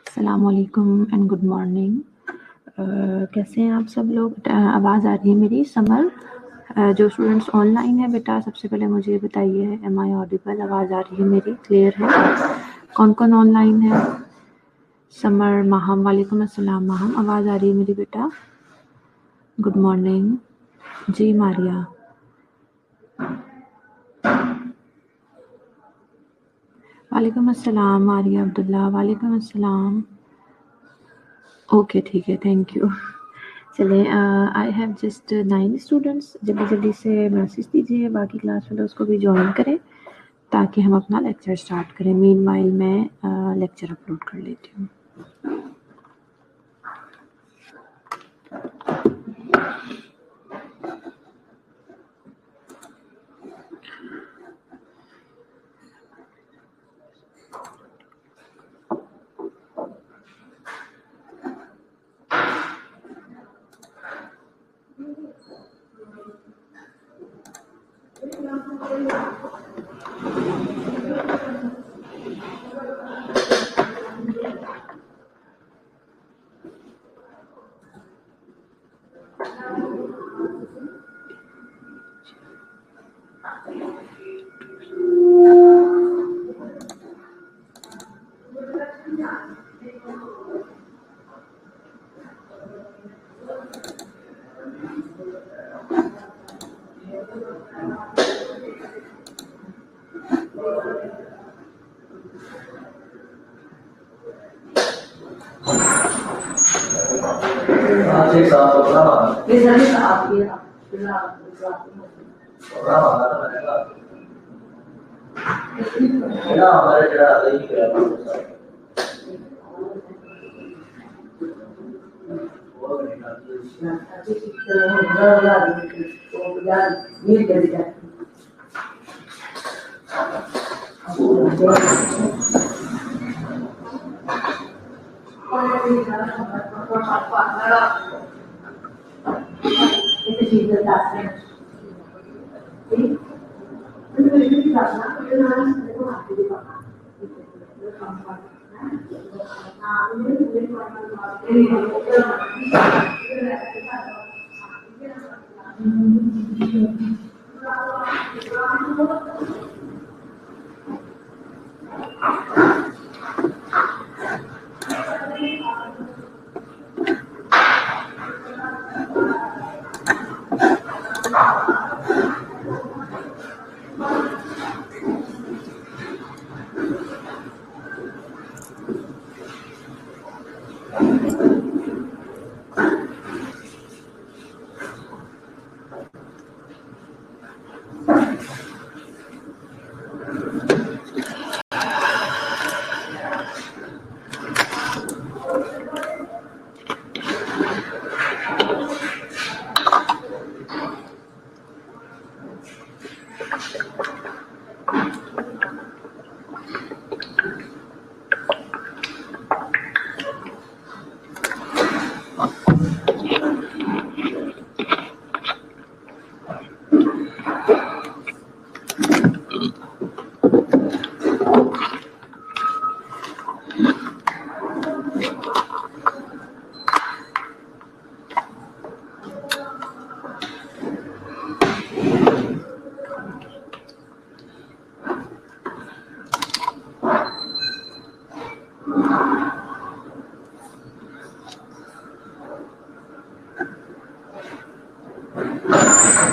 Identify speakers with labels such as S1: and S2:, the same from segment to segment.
S1: अस्सलाम वालेकुम and good morning. कैसे हैं आप सब लोग? आवाज़ आ रही है मेरी? समर, जो स्टूडेंट्स ऑनलाइन है बेटा, सबसे पहले मुझे बताइए, एम आई ऑडिबल? आवाज़ आ रही है मेरी? क्लियर है? कौन कौन ऑनलाइन है? समर, माहम, वालेकुम अस्सलाम। माहम, आवाज़ आ रही है मेरी बेटा? गुड मॉर्निंग जी। मारिया, वालेकुम अस्सलाम। मारिया अब्दुल्ला, वालेकुम अस्सलाम। ओके, ठीक है, थैंक यू। चलें, आई हैव जस्ट 9 स्टूडेंट्स। जल्दी जल्दी से मैसेज दीजिए बाकी क्लास फेलोज़ को भी ज्वाइन करें ताकि हम अपना लेक्चर स्टार्ट करें। मीनवाइल मैं लेक्चर अपलोड कर लेती हूँ।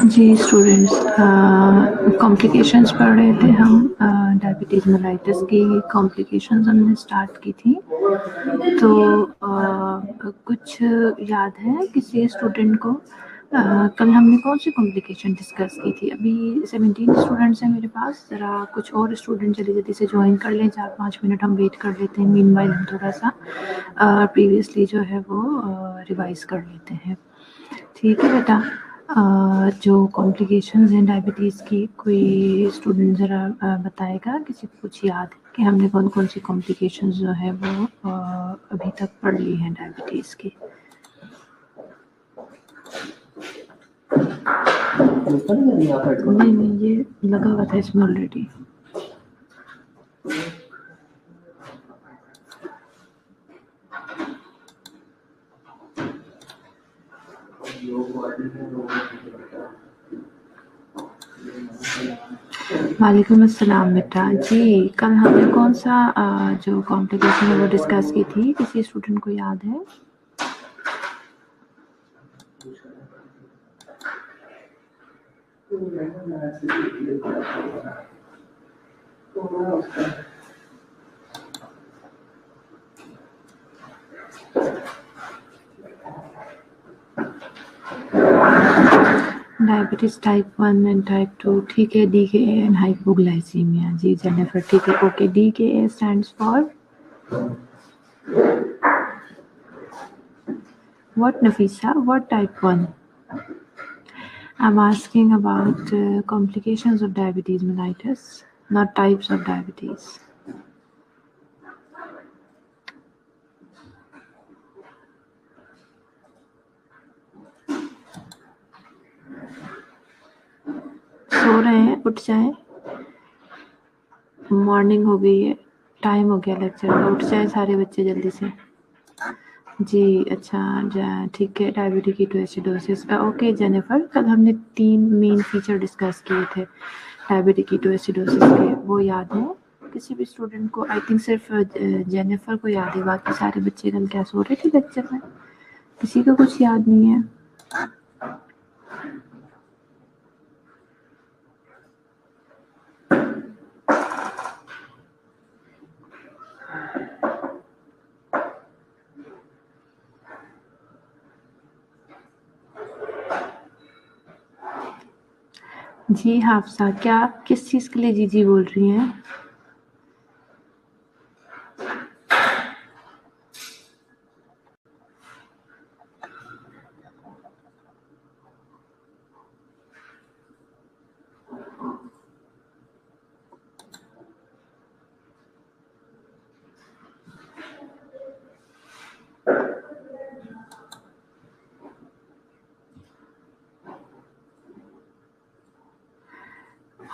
S1: जी स्टूडेंट्स, कॉम्प्लिकेशंस पढ़ रहे थे हम। डायबिटीज़ मेलाइटिस की कॉम्प्लिकेशंस हमने स्टार्ट की थी। तो कुछ याद है किसी स्टूडेंट को? कल हमने कौन सी कॉम्प्लिकेशन डिस्कस की थी? अभी 17 स्टूडेंट्स हैं मेरे पास। ज़रा कुछ और स्टूडेंट जल्दी जल्दी से ज्वाइन कर लें। 4-5 मिनट हम वेट कर लेते हैं। मीनवाइल हम थोड़ा सा प्रीवियसली जो है वो रिवाइज कर लेते हैं। ठीक है बेटा? जो कॉम्प्लिकेशंस हैं डायबिटीज़ की, कोई स्टूडेंट ज़रा बताएगा? किसी को कुछ याद है कि हमने कौन कौन सी कॉम्प्लिकेशंस जो है वो अभी तक पढ़ ली हैं डायबिटीज़ की? नहीं, ये लगा हुआ था इसमें ऑलरेडी। वालेकुम अस्सलाम बेटा जी। कल हमने कौन सा जो कॉम्प्लिकेशन है वो डिस्कस की थी, किसी स्टूडेंट को याद है? डायबिटीज टाइप 1 एंड टाइप 2, ठीक है। DKA एंड हाइपोग्लाइसीमिया, जी जेनिफर, ठीक है, okay. DKA stands for what, Nafisa? What type 1? I'm asking about complications of diabetes mellitus, not types of diabetes. सो रहे हैं, उठ जाए, मॉर्निंग हो गई है, टाइम हो गया लेक्चर का, उठ जाए सारे बच्चे जल्दी से जी। अच्छा, ठीक है। Diabetic ketoacidosis, okay Jennifer. कल हमने 3 मेन फीचर डिस्कस किए थे डायबिटिक कीटोएसिडोसिस के, वो याद है किसी भी स्टूडेंट को? आई थिंक सिर्फ जेनिफर को याद है, बाकी सारे बच्चे कल क्या सो रहे थे लेक्चर में? किसी को कुछ याद नहीं है? जी हाफसा, क्या किस चीज़ के लिए जी बोल रही हैं?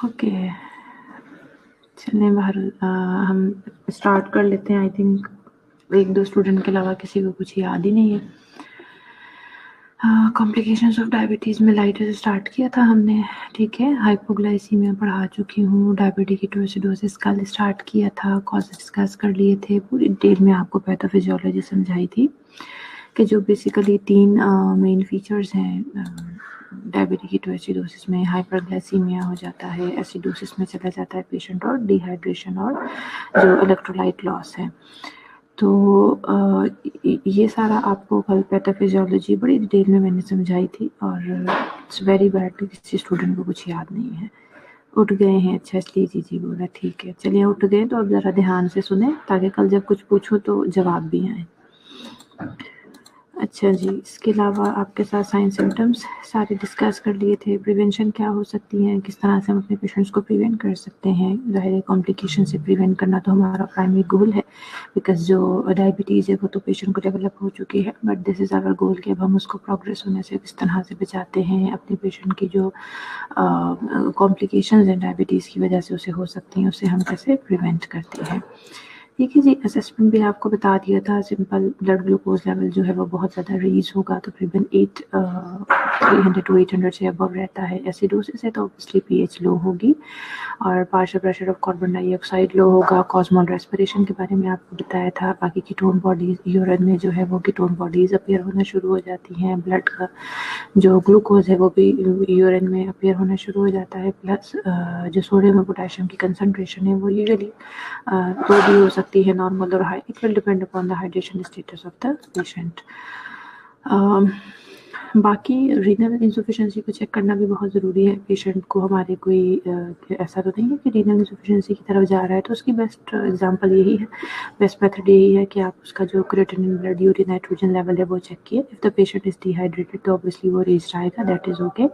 S1: ओके, चलें बाहर, हम स्टार्ट कर लेते हैं। आई थिंक 1-2 स्टूडेंट के अलावा किसी को कुछ याद ही नहीं है। Complications of diabetes mellitus start किया था हमने, ठीक है। हाइपोग्लाइसीमिया पढ़ा चुकी हूँ, डायबिटिक कीटोएसिडोसिस कल स्टार्ट किया था, कॉज डिस्कस कर लिए थे, पूरी डिटेल में आपको पैथोफिजियोलॉजी समझाई थी कि जो बेसिकली 3 मेन फीचर्स हैं डायबिटिक कीटोएसिडोसिस में। हाइपरग्लाइसीमिया हो जाता है, एसिडोसिस में चला जाता है पेशेंट, और डिहाइड्रेशन और जो इलेक्ट्रोलाइट लॉस है। तो ये सारा आपको कल पैथोफिजियोलॉजी बड़ी डिटेल में मैंने समझाई थी, और इट्स वेरी बैड कि किसी स्टूडेंट को कुछ याद नहीं है। उठ गए हैं, अच्छा इसलिए जी बोला, ठीक है। चलिए उठ गए तो अब ज़रा ध्यान से सुने, ताकि कल जब कुछ पूछो तो जवाब भी आए। अच्छा जी, इसके अलावा आपके साथ साइन सिम्टम्स सारे डिस्कस कर लिए थे। प्रिवेंशन क्या हो सकती हैं, किस तरह से हम अपने पेशेंट्स को प्रिवेंट कर सकते हैं। ज़ाहिर है कॉम्प्लिकेशन से प्रिवेंट करना तो हमारा प्राइमरी गोल है, बिकॉज जो डायबिटीज़ है वो तो पेशेंट को डेवलप हो चुकी है, but this is our goal कि अब हम उसको प्रोग्रेस होने से किस तरह से बचाते हैं। अपने पेशेंट की जो कॉम्प्लिकेशन हैं डायबिटीज़ की वजह से उसे हो सकती हैं, उसे हम कैसे प्रिवेंट करते हैं। ठीक है जी, असेसमेंट भी आपको बता दिया था। सिंपल ब्लड ग्लूकोज लेवल जो है वो बहुत ज़्यादा रेज होगा, तो तकरीबन 300 to 800 से अबव रहता है। एसिडोसिस है तो ऑब्वियसली पीएच लो होगी, और partial pressure of carbon dioxide low होगा। कॉस्मोल रेस्पिरेशन के बारे में आपको बताया था। बाकी कीटोन बॉडीज यूरिन में जो है वो कीटोन बॉडीज अपीयर होना शुरू हो जाती हैं। ब्लड का जो ग्लूकोज है वो भी यूरिन में अपीयर होना शुरू हो जाता है। प्लस जो सोडियम और पोटेशियम की कंसनट्रेशन है वो यूजुअली तो भी हो सकती है नॉर्मल और high, it will depend upon the hydration status of the patient. बाकी रीनल इंसफिशिएंसी को चेक करना भी बहुत ज़रूरी है। पेशेंट को हमारे कोई ऐसा तो नहीं है कि रीनल इंसफिशिएंसी की तरफ जा रहा है, तो उसकी बेस्ट एग्जांपल यही है, बेस्ट मेथड यही है कि आप उसका जो creatinine blood urine nitrogen level है वो चेक किए। If the patient is dehydrated तो ऑब्वियसली वो रेज्ड आएगा, दैट इज़ ओके।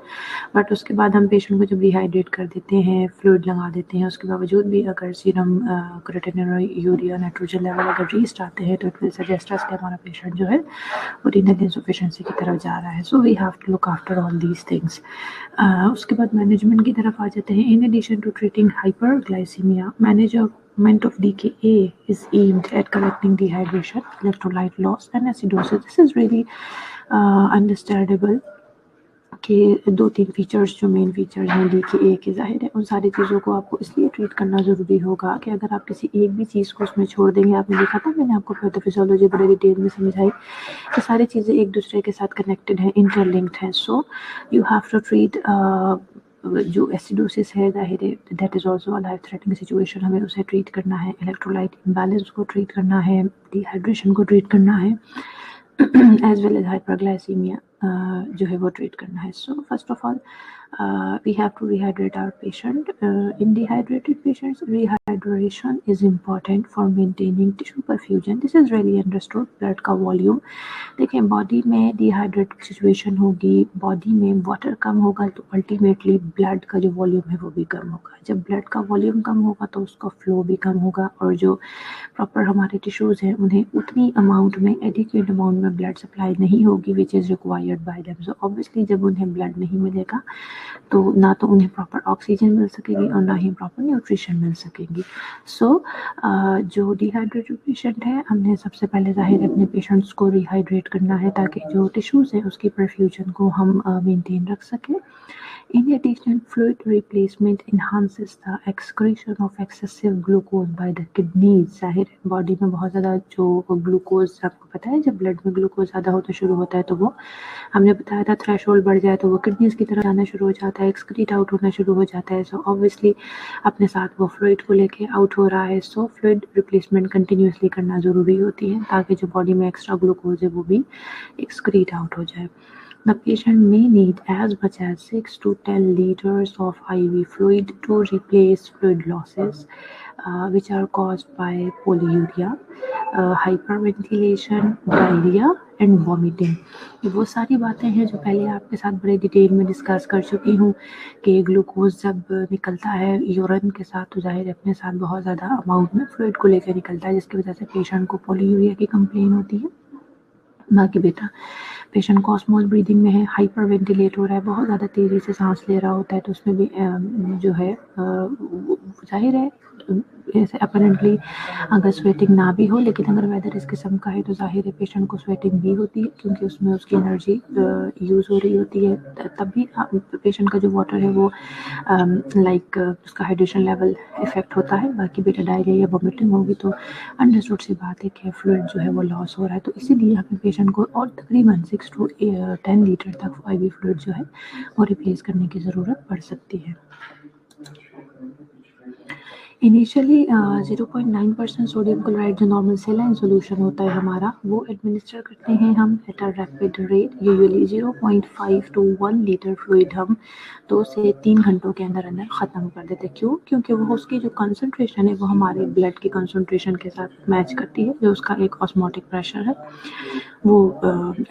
S1: बट उसके बाद हम पेशेंट को जब डिहाइड्रेट कर देते हैं, फ्लूइड लगा देते हैं, उसके बावजूद भी अगर सीरम क्रिएटिनिन और यूरिया नाइट्रोजन लेवल अगर रेज्ड आते हैं तो इट विल सजेस्ट अस कि हमारा पेशेंट जो है वो रीनल इंसफिशिएंसी की तरफ जा रहा है। So we have to look after all these things. उसके बाद मैनेजमेंट की तरफ आ जाते हैं। In addition to treating hyperglycaemia, management of DKA is aimed at correcting dehydration, electrolyte loss and acidosis. This is really understandable. कि 2-3 features जो main features हैं डी के ए के ज़ाहिर है उन सारी चीज़ों को आपको इसलिए ट्रीट करना ज़रूरी होगा कि अगर आप किसी एक भी चीज़ को उसमें छोड़ देंगे, आपने देखा था मैंने आपको पैथोफिजियोलॉजी बड़े डिटेल में समझाई कि सारी चीज़ें एक दूसरे के साथ कनेक्टेड हैं, इंटरलिंक्ड हैं। So you have to treat जो एसिडोसिस है ज़ाहिर है that is also a life threatening situation, हमें उसे ट्रीट करना है, इलेक्ट्रोलाइट इम्बैलेंस को ट्रीट करना है, डिहाइड्रेशन को ट्रीट करना है as well as hyperglycemia जो है वो ट्रीट करना है. So first of all we have to rehydrate our patient. In dehydrated patients, rehydration is important for maintaining tissue perfusion. This is really understood. Blood का volume देखें, body में dehydrated situation होगी, body में water कम होगा तो ultimately blood का जो volume है वो भी कम होगा. जब ब्लड का वॉल्यूम कम होगा तो उसका फ्लो भी कम होगा और जो प्रॉपर हमारे टिश्यूज़ हैं उन्हें उतनी अमाउंट में एडिक्वेट अमाउंट में ब्लड सप्लाई नहीं होगी which is required by them. So obviously जब उन्हें ब्लड नहीं मिलेगा तो ना तो उन्हें प्रॉपर ऑक्सीजन मिल सकेगी और ना ही प्रॉपर न्यूट्रिशन मिल सकेगी. सो जो डिहाइड्रेटेड पेशेंट है हमने सबसे पहले ज़ाहिर अपने पेशेंट्स को रिहाइड्रेट करना है ताकि जो टिश्यूज़ है उसकी परफ्यूजन को हम मेंटेन रख सकें. In addition, fluid replacement enhances the excretion of excessive glucose by the kidneys. जाहिर है बॉडी में बहुत ज़्यादा जो ग्लूकोज, आपको पता है जब ब्लड में ग्लूकोज ज़्यादा होता शुरू होता है तो वो हमने बताया था थ्रेशोल्ड बढ़ जाए तो वो किडनीज की तरफ जाना शुरू हो जाता है, एक्सक्रीट आउट होना शुरू हो जाता है. सो ऑब्वियसली अपने साथ वो फ्लूइड को लेके आउट हो रहा है. सो फ्लूइड रिप्लेसमेंट कंटिन्यूसली करना ज़रूरी होती है ताकि जो बॉडी में एक्स्ट्रा ग्लूकोज है वो भी एक्सक्रीट आउट हो जाए. The patient may need as much as 6 to 10 liters of IV fluid to replace fluid losses which are caused by polyuria, hyperventilation, diarrhea and vomiting. वो सारी बातें हैं जो पहले आपके साथ बड़े डिटेल में डिस्कस कर चुकी हूँ कि ग्लूकोज जब निकलता है यूरिन के साथ तो जाहिर अपने साथ बहुत ज़्यादा अमाउंट में फ्लूइड को लेकर निकलता है जिसकी वजह से पेशेंट को पोलीयूरिया की कंप्लेन होती है. बाकी बेटा पेशेंट को ऑस्मोस ब्रीदिंग में है, हाइपर वेंटिलेट हो रहा है, बहुत ज़्यादा तेज़ी से सांस ले रहा होता है तो उसमें भी जो है जाहिर है ऐसे अपरेंटली अगर स्वेटिंग ना भी हो लेकिन अगर वेदर इस किस्म का है तो जाहिर है पेशेंट को स्वेटिंग भी होती है क्योंकि उसमें उसकी एनर्जी यूज़ हो रही होती है. तब भी पेशेंट का जो वाटर है वो लाइक उसका हाइड्रेशन लेवल इफेक्ट होता है. बाकी बेटा डायरिया या वोमिटिंग होगी तो अंडरस्टूड सी बात है कि फ्लूइड जो है वो लॉस हो रहा है. तो इसीलिए हमें पेशेंट को और तकरीबन 6 to 10 लीटर तक IV फ्लूइड जो है वो रिप्लेस करने की ज़रूरत पड़ सकती है. इनिशियली 0.9% सोडियम क्लोराइड जो नॉर्मल सेलाइन सोल्यूशन होता है हमारा वो एडमिनिस्टर करते हैं हम at a rapid rate. Usually 0.5 to 1 litre fluid हम 2 से 3 घंटों के अंदर अंदर ख़त्म कर देते हैं. क्यों? क्योंकि वो उसकी जो कंसनट्रेशन है वो हमारे ब्लड की कंसनट्रेशन के साथ मैच करती है. जो उसका एक ऑस्मोटिक प्रेशर है वो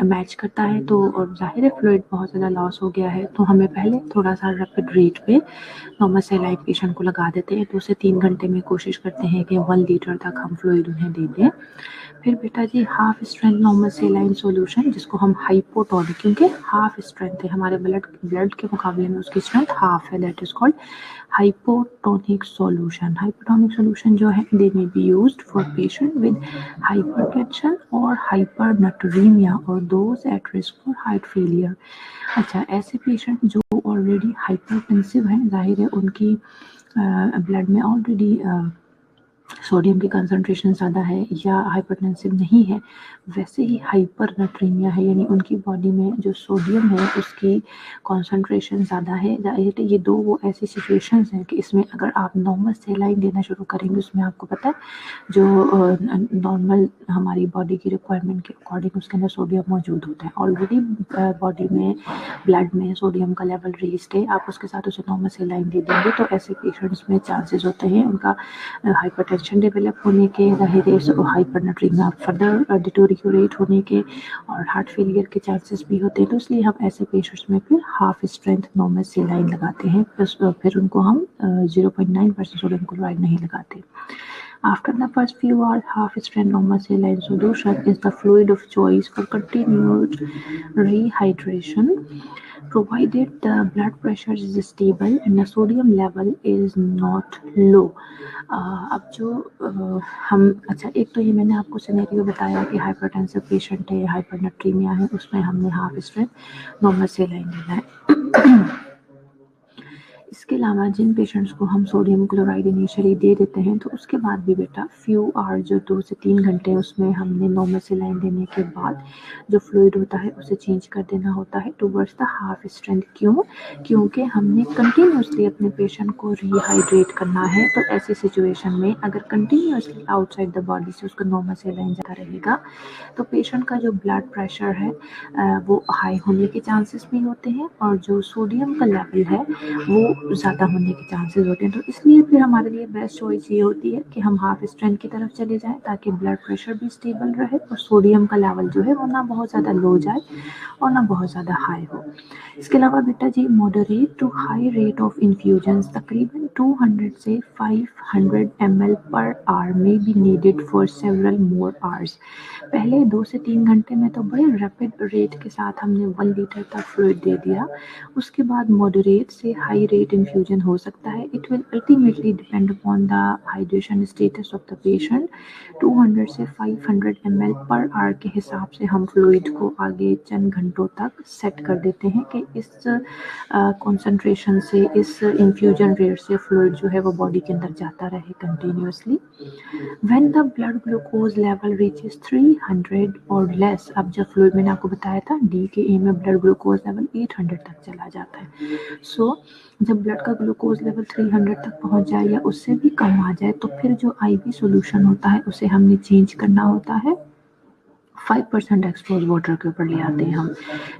S1: मैच करता है तो और जाहिर है फ्लूइड बहुत ज़्यादा लॉस हो गया है तो हमें पहले थोड़ा सा रैपिड रेट पे नॉर्मल सेलाइन पेशेंट को लगा देते हैं. 2 से 3 घंटे में कोशिश करते हैं कि 1 लीटर तक हम फ्लूइड उन्हें दे दें. फिर बेटा जी half strength normal saline solution जिसको हम हाइपोटोनिक, क्योंकि हाफ स्ट्रेंथ है हमारे ब्लड के मुकाबले में उसकी स्ट्रेंथ हाफ है, that is called hypotonic solution. Hypotonic solution जो है they may be used for patient with hypertension or hypernatremia or those at risk for heart failure. अच्छा, ऐसे पेशेंट जो ऑलरेडी हाइपरटेंसिव हैं जाहिर है उनकी ब्लड में ऑलरेडी सोडियम की कंसंट्रेशन ज़्यादा है या हाइपरटेंसिव नहीं है, वैसे ही हाइपरनाट्रीमिया है यानी उनकी बॉडी में जो सोडियम है उसकी कंसंट्रेशन ज़्यादा है. ये दो वो ऐसी सिचुएशंस हैं कि इसमें अगर आप नॉर्मल सेलाइन देना शुरू करेंगे उसमें आपको पता है जो नॉर्मल हमारी बॉडी की रिक्वायरमेंट के अकॉर्डिंग उसके अंदर सोडियम मौजूद होता है. ऑलरेडी बॉडी में ब्लड में सोडियम का लेवल रेज्ड है, आप उसके साथ उसे नॉर्मल सेलाइन दे देंगे तो ऐसे पेशेंट्स में चांसेस होते हैं उनका हाइपरटेंशन डेवलप होने के, जाहिर है हाइपरनाट्रीमिया फर्दर डिटोरियोरेट होने के और हार्ट फेलियर के चांसेस भी होते हैं. तो इसलिए हम ऐसे पेशेंट्स में फिर हाफ स्ट्रेंथ नॉर्मल सेलाइन लगाते हैं, फिर उनको हम 0.9% सोडियम क्लोराइड नहीं लगाते. After the first few hours, half-strength normal saline solution is the fluid of choice for continued rehydration, provided the blood pressure is stable and the sodium level is not low. अब जो हम अच्छा एक तो ये मैंने आपको सिनेरियो बताया कि हाइपरटेंसिव पेशेंट है, हाइपरनाट्रीमिया है, उसमें हमने हाफ स्ट्रेंथ नॉर्मल सेलाइन देना है. इसके अलावा जिन पेशेंट्स को हम सोडियम क्लोराइड इनिशियली दे देते हैं तो उसके बाद भी बेटा फ्यू आवर जो 2 से 3 घंटे उसमें हमने नॉर्मल सलाइन देने के बाद जो फ्लूइड होता है उसे चेंज कर देना होता है टुवर्ड्स द हाफ स्ट्रेंथ। क्यों? क्योंकि हमने कंटिन्यूसली अपने पेशेंट को रिहाइड्रेट करना है। तो ऐसी सिचुएशन में अगर कंटिन्यूसली आउटसाइड द बॉडी से उसका नॉर्मल सलाइन जाता रहेगा तो पेशेंट का जो ब्लड प्रेशर है वो हाई होने के चांसेस भी होते हैं और जो सोडियम का लेवल है वो ज़्यादा होने के चांसेस होते हैं। तो इसलिए फिर हमारे लिए बेस्ट चॉइस ये होती है कि हम हाफ स्ट्रेंथ की तरफ चले जाएं ताकि ब्लड प्रेशर भी स्टेबल रहे और सोडियम का लेवल जो है वो ना बहुत ज़्यादा लो जाए और ना बहुत ज़्यादा हाई हो। इसके अलावा बेटा जी moderate to high rate of infusion तकरीबन 200 से 500 ml पर आवर में be needed for several more hours. पहले 2 से 3 घंटे में तो बड़े रैपिड रेट के साथ हमने 1 लीटर तक फ्लूइड दे दिया। उसके बाद मॉडरेट से हाई रेट इन्फ्यूजन हो सकता है। It will ultimately depend upon the hydration status of the patient. 200 से 500 ml पर आवर के हिसाब से हम फ्लूइड को आगे चंद घंटों तक सेट कर देते हैं कि इस कॉन्सेंट्रेशन से इस इन्फ्यूजन रेट से फ्लूइड जो है वो बॉडी के अंदर जाता रहे continuously. When the blood glucose level reaches 300 or less, अब जब फ्लूइड मैंने आपको बताया था DKA में ब्लड ग्लूकोज लेवल 800 तक चला जाता है। सो जब ब्लड का ग्लूकोज लेवल 300 तक पहुंच जाए या उससे भी कम आ जाए तो फिर जो IV सोल्यूशन होता है उसे हमने चेंज करना होता है। 5% एक्सपोज वाटर के ऊपर ले आते हैं हम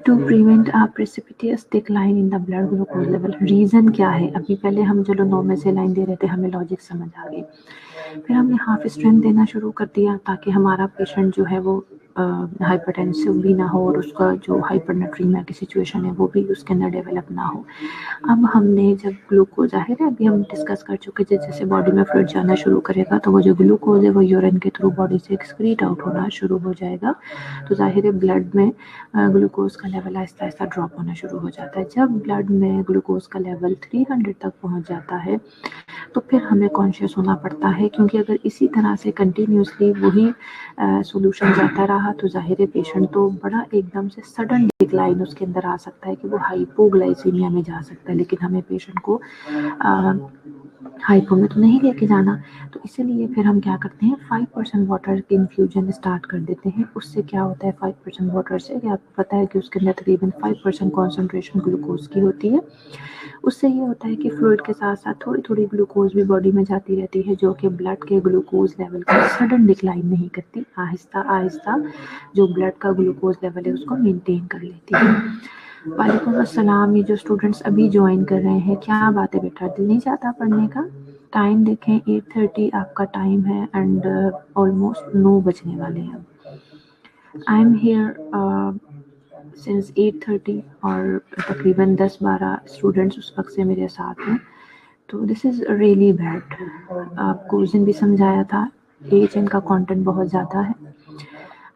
S1: to prevent a precipitous decline in the blood glucose level. Reason क्या है? अभी पहले हम चलो नॉर्मल सलाइन दे रहे थे, हमें लॉजिक समझ आ गई। फिर हमने हाफ स्ट्रेंथ देना शुरू कर दिया ताकि हमारा पेशेंट जो है वो हाइपरटेंसिव भी ना हो और उसका जो हाइपरनेट्रीमिया की सिचुएशन है वो भी उसके अंदर डेवलप ना हो। अब हमने जब ग्लूकोज ज़ाहिर है अभी हम डिस्कस कर चुके थे जैसे बॉडी में फ्लूइड जाना शुरू करेगा तो वो जो ग्लूकोज है वो यूरिन के थ्रू बॉडी से एक्सक्रीट आउट होना शुरू हो जाएगा। तो ज़ाहिर है ब्लड में ग्लूकोज का लेवल आहिस्ता आहिस्ता ड्रॉप होना शुरू हो जाता है। जब ब्लड में ग्लूकोज का लेवल 300 तक पहुंच जाता है तो फिर हमें कॉन्शियस होना पड़ता है क्योंकि अगर इसी तरह से कंटिन्यूसली वही सॉल्यूशन जाता रहा तो ज़ाहिर है पेशेंट तो बड़ा एकदम से सडन डिक्लाइन उसके अंदर आ सकता है कि वो हाइपोग्लाइसीमिया में जा सकता है। लेकिन हमें पेशेंट को हाइपो में तो नहीं लेके जाना। तो इसीलिए फिर हम क्या करते हैं 5% वाटर की इन्फ्यूजन स्टार्ट कर देते हैं। उससे क्या होता है 5% वाटर से कि आपको पता है कि उसके अंदर तकरीबन 5% कॉन्सेंट्रेशन ग्लूकोज की होती है। उससे ये होता है कि फ्लूइड के साथ साथ थोड़ी थोड़ी ग्लूकोज भी बॉडी में जाती रहती है जो कि ब्लड के ग्लूकोज लेवल को सडन डिक्लाइन नहीं करती, आहिस्ता आहिस्ता जो ब्लड का ग्लूकोज लेवल है उसको मेंटेन कर लेती है। वालेकुम अस्सलाम। ये जो स्टूडेंट्स अभी ज्वाइन कर रहे हैं, क्या बात है बेटा, दिल नहीं चाहता पढ़ने का? टाइम देखें 8:30 आपका टाइम है एंड ऑलमोस्ट 9 बजने वाले हैं। आई एम हियर सिंस 8:30 और तकरीबन 10-12 स्टूडेंट्स उस वक्त से मेरे साथ हैं। तो दिस इज़ रियली बैड। आपको उस दिन भी समझाया था, एज इनका कंटेंट बहुत ज़्यादा है।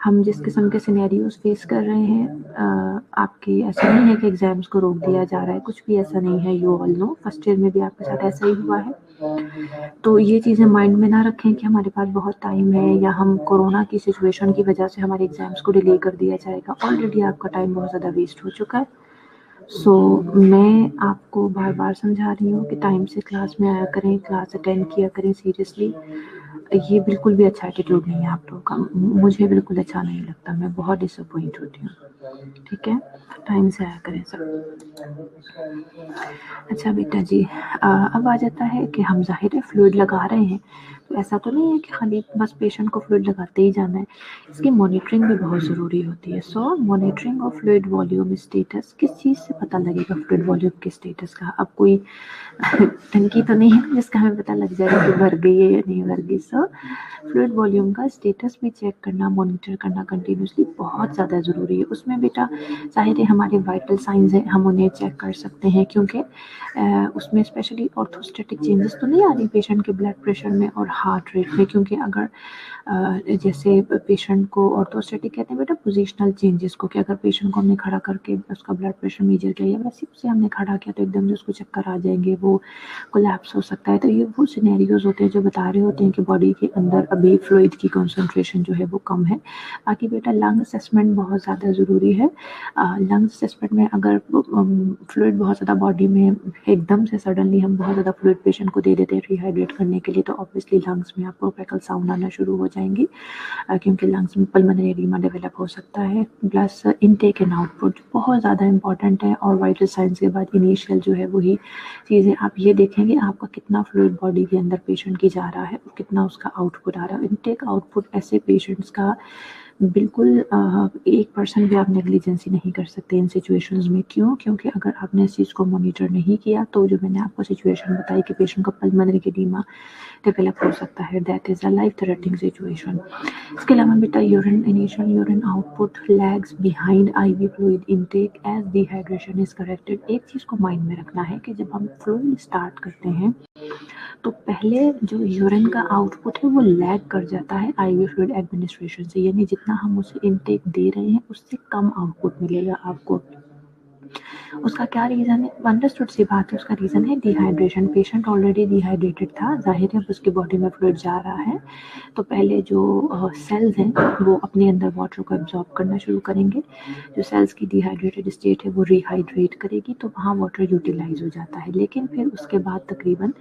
S1: हम जिस किस्म के सिनेरियोज फेस कर रहे हैं आपकी ऐसा नहीं है कि एग्ज़ाम्स को रोक दिया जा रहा है, कुछ भी ऐसा नहीं है। You all know first year में भी आपके साथ ऐसा ही हुआ है। तो ये चीज़ें माइंड में ना रखें कि हमारे पास बहुत टाइम है या हम कोरोना की सिचुएशन की वजह से हमारे एग्ज़ाम्स को डिले कर दिया जाएगा। ऑलरेडी आपका टाइम बहुत ज़्यादा वेस्ट हो चुका है। सो मैं आपको बार बार समझा रही हूँ कि टाइम से क्लास में आया करें, क्लास अटेंड किया करें सीरियसली। ये बिल्कुल भी अच्छा एटीट्यूड नहीं है आप लोगों का, मुझे बिल्कुल अच्छा नहीं लगता, मैं बहुत डिसअपॉइंट होती हूँ। ठीक है, टाइम से आया करें सब। अच्छा बेटा जी, अब आ जाता है कि हम ज़ाहिर है फ्लूइड लगा रहे हैं तो ऐसा तो नहीं है कि खाली बस पेशेंट को फ्लूइड लगाते ही जाना है, इसकी मॉनिटरिंग भी बहुत ज़रूरी होती है। So monitoring of fluid volume status, किस चीज़ से पता लगेगा फ्लूइड वॉल्यूम के स्टेटस का? अब कोई टंकी तो नहीं है जिसका हमें पता लग जाएगा कि भर गई है या नहीं भर गई। सो फ्लूइड वॉल्यूम का स्टेटस भी चेक करना, मॉनिटर करना कंटिन्यूसली बहुत ज़्यादा ज़रूरी है। उसमें बेटा ज़ाहिर है हमारे वाइटल साइंस हैं, हम उन्हें चेक कर सकते हैं क्योंकि उसमें स्पेशली ऑर्थोस्टैटिक चेंजेस तो नहीं आ रही पेशेंट के ब्लड प्रेशर में और हार्ट रेट में। क्योंकि अगर जैसे पेशेंट को ऑर्थोस्टैटिक कहते हैं बेटा पोजिशनल चेंजेस को, कि अगर पेशेंट को हमने खड़ा करके उसका ब्लड प्रेशर मेजर किया या वैसे उसे हमने खड़ा किया तो एकदम से उसको चक्कर आ जाएंगे, वो कोलैप्स हो सकता है। तो ये वो सिनेरियोज होते हैं जो बता रहे होते हैं कि बॉडी के अंदर अभी फ्लूइड की कंसंट्रेशन जो है वो कम है। बाकी बेटा लंग असेसमेंट बहुत ज़्यादा ज़रूरी है। लंग असेसमेंट में अगर फ्लूइड बहुत ज़्यादा बॉडी में एकदम से सडनली हम बहुत ज़्यादा फ्लूइड पेशेंट को दे देते हैं रिहाइड्रेट करने के लिए, तो ऑब्वियसली लंग्स में आपको फेकल साउंड आना शुरू हो जाएंगी, क्योंकि लंग्स में पल्मोनरी एडिमा डेवलप हो सकता है। प्लस इनटेक एंड आउटपुट बहुत ज़्यादा इंपॉर्टेंट है, और वाइटल साइंस के बाद इनिशियल जो है वही चीज़ें आप ये देखेंगे आपका कितना फ्लूइड बॉडी के अंदर पेशेंट की जा रहा है और कितना उसका आउटपुट आ रहा है। इनटेक आउटपुट ऐसे पेशेंट्स का बिल्कुल 1% भी आप नेग्लिजेंसी नहीं कर सकते इन सिचुएशंस में। क्यों? क्योंकि अगर आपने इस चीज़ को मॉनिटर नहीं किया तो जो मैंने आपको सिचुएशन बताई कि पेशेंट का पल्मोनरी एडिमा डेवलप हो सकता है, that is a life threatening situation. इसके अलावा बेटा urine initial urine output lags behind IV fluid intake as dehydration is corrected. एक चीज़ को माइंड में रखना है कि जब हम फ्लूइड स्टार्ट करते हैं तो पहले जो यूरिन का आउटपुट है वो लैग कर जाता है आईवी फ्लूइड एडमिनिस्ट्रेशन से, यानी जितना हम उसे इनटेक दे रहे हैं उससे कम आउटपुट मिलेगा आपको। उसका क्या रीज़न है? अंडरस्टूड सी बात है, उसका रीज़न है डिहाइड्रेशन। पेशेंट ऑलरेडी डिहाइड्रेटेड था, जाहिर है अब उसकी बॉडी में फ्लूइड जा रहा है, तो पहले जो सेल्स हैं वो अपने अंदर वाटर को एब्जॉर्ब करना शुरू करेंगे। जो सेल्स की डिहाइड्रेटेड स्टेट है वो रिहाइड्रेट करेगी, तो वहाँ वाटर यूटिलाइज हो जाता है। लेकिन फिर उसके बाद तकरीबन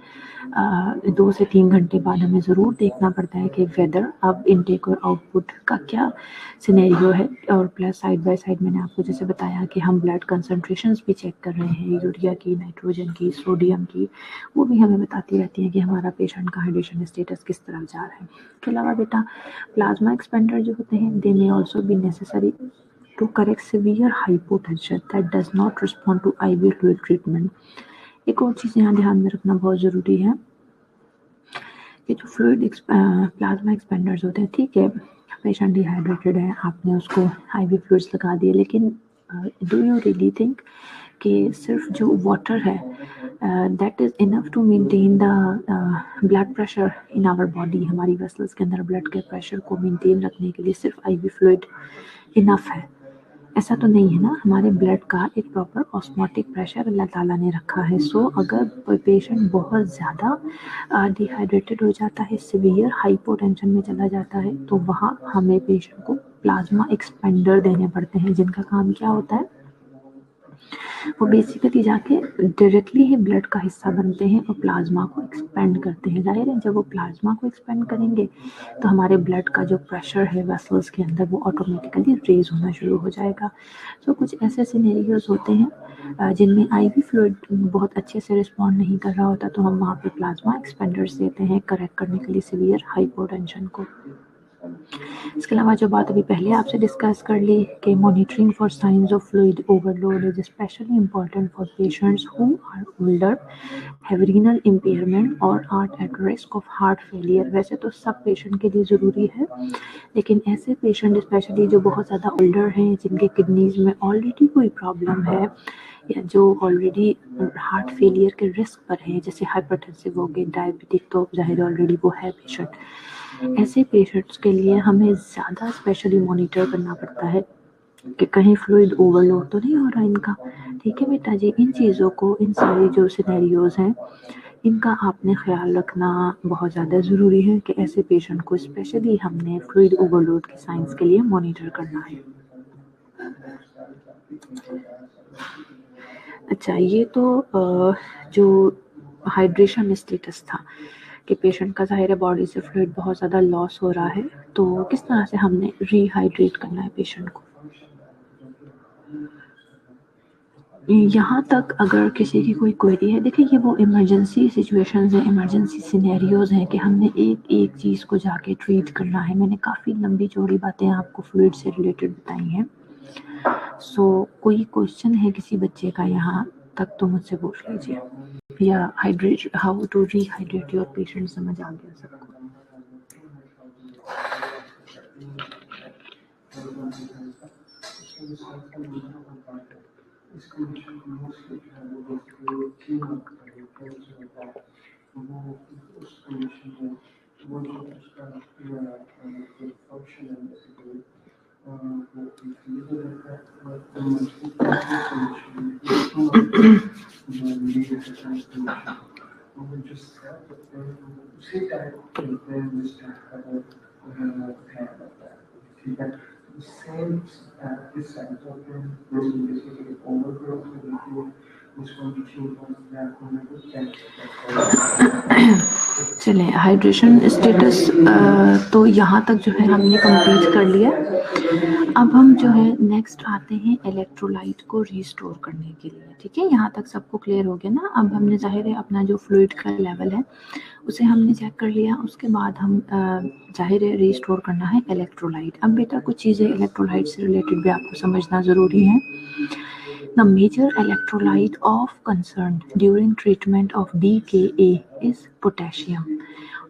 S1: 2 से 3 घंटे बाद हमें ज़रूर देखना पड़ता है कि वेदर अब इनटेक और आउटपुट का क्या सिनेरियो है। और प्लस साइड बाय साइड मैंने आपको जैसे बताया कि हम ब्लड कंसंट्रेशंस भी चेक कर रहे हैं, यूरिया की, नाइट्रोजन की, सोडियम की, वो भी हमें बताती रहती है कि हमारा पेशेंट का हाइड्रेशन स्टेटस किस तरफ जा रहा है। इसके अलावा बेटा प्लाज्मा एक्सपेंडर जो होते हैं they may also be necessary to correct severe hypotension that does not respond to IV fluid treatment. एक और चीज़ यहाँ ध्यान में रखना बहुत ज़रूरी है कि जो फ्लूइड प्लाज्मा एक्सपेंडर्स होते हैं, ठीक है पेशेंट डिहाइड्रेटेड है, आपने उसको IV फ्लूइड्स लगा दिए, लेकिन डू यू रियली थिंक कि सिर्फ जो वाटर है that is enough to maintain the blood pressure in our body? हमारी वेसल्स के अंदर ब्लड के प्रेशर को मेंटेन रखने के लिए सिर्फ IV फ्लूइड इनफ है? ऐसा तो नहीं है ना। हमारे ब्लड का एक प्रॉपर ऑस्मोटिक प्रेशर अल्लाह ताला ने रखा है। सो अगर पेशेंट बहुत ज़्यादा डिहाइड्रेटेड हो जाता है, सीवियर हाइपोटेंशन में चला जाता है, तो वहाँ हमें पेशेंट को प्लाज्मा एक्सपेंडर देने पड़ते हैं, जिनका काम क्या होता है वो बेसिकली जाके डायरेक्टली ही ब्लड का हिस्सा बनते हैं और प्लाज्मा को एक्सपेंड करते हैं। जाहिर है जब वो प्लाज्मा को एक्सपेंड करेंगे तो हमारे ब्लड का जो प्रेशर है वेसल्स के अंदर वो ऑटोमेटिकली रेज होना शुरू हो जाएगा। तो कुछ ऐसे सिनेरियोज होते हैं जिनमें आईवी फ्लूइड बहुत अच्छे से रिस्पॉन्ड नहीं कर रहा होता, तो हम वहाँ पे प्लाज्मा एक्सपेंडर्स देते हैं करेक्ट करने के लिए सीवियर हाइपोटेंशन को। इसके अलावा जो बात अभी पहले आपसे डिस्कस कर ली कि monitoring for signs of fluid overload is especially important for patients who are older, have renal impairment और are at risk of heart failure. वैसे तो सब पेशेंट के लिए ज़रूरी है, लेकिन ऐसे पेशेंट स्पेशली जो बहुत ज़्यादा ओल्डर हैं, जिनके किडनीज में ऑलरेडी कोई प्रॉब्लम है या जो ऑलरेडी हार्ट फेलियर के रिस्क पर हैं, जैसे हाइपरटेंसिव हो गए, डायबिटिक, तो जाहिर ऑलरेडी वो है पेशेंट, ऐसे पेशेंट्स के लिए हमें ज़्यादा स्पेशली मॉनिटर करना पड़ता है कि कहीं फ्लूइड ओवरलोड तो नहीं हो रहा इनका। ठीक है बेटा जी, इन चीज़ों को, इन सारी जो सिनेरियोज हैं इनका आपने ख्याल रखना बहुत ज़्यादा ज़रूरी है कि ऐसे पेशेंट को स्पेशली हमने फ्लूइड ओवरलोड के साइंस के लिए मॉनिटर करना है। अच्छा, ये तो जो हाइड्रेशन स्टेटस था कि पेशेंट का ज़ाहिर है बॉडी से फ्लूइड बहुत ज़्यादा लॉस हो रहा है, तो किस तरह से हमने रिहाइड्रेट करना है पेशेंट को। यहाँ तक अगर किसी की कोई क्वेरी है, देखिए ये वो इमरजेंसी सिचुएशंस हैं, इमरजेंसी सिनेरियोज हैं कि हमने एक एक चीज़ को जाके ट्रीट करना है। मैंने काफ़ी लंबी चौड़ी बातें आपको फ्लूइड से रिलेटेड बताई हैं। सो कोई क्वेश्चन है किसी बच्चे का यहाँ तक तो मुझसे पूछ लीजिए, या hydrate, how to rehydrate your patient समझ आ गया सबको? चलें, हाइड्रेशन स्टेटस तो यहाँ तक जो है हमने कंप्लीट कर लिया। अब हम जो है नेक्स्ट आते हैं इलेक्ट्रोलाइट को रिस्टोर करने के लिए। ठीक है, यहाँ तक सबको क्लियर हो गया ना। अब हमने जाहिर है अपना जो फ्लूइड का लेवल है उसे हमने चेक कर लिया, उसके बाद हम जाहिर है रिस्टोर करना है इलेक्ट्रोलाइट। अब बेटा कुछ चीज़ें इलेक्ट्रोलाइट से रिलेटेड भी आपको समझना ज़रूरी है। The major electrolyte of concern during treatment of DKA is potassium.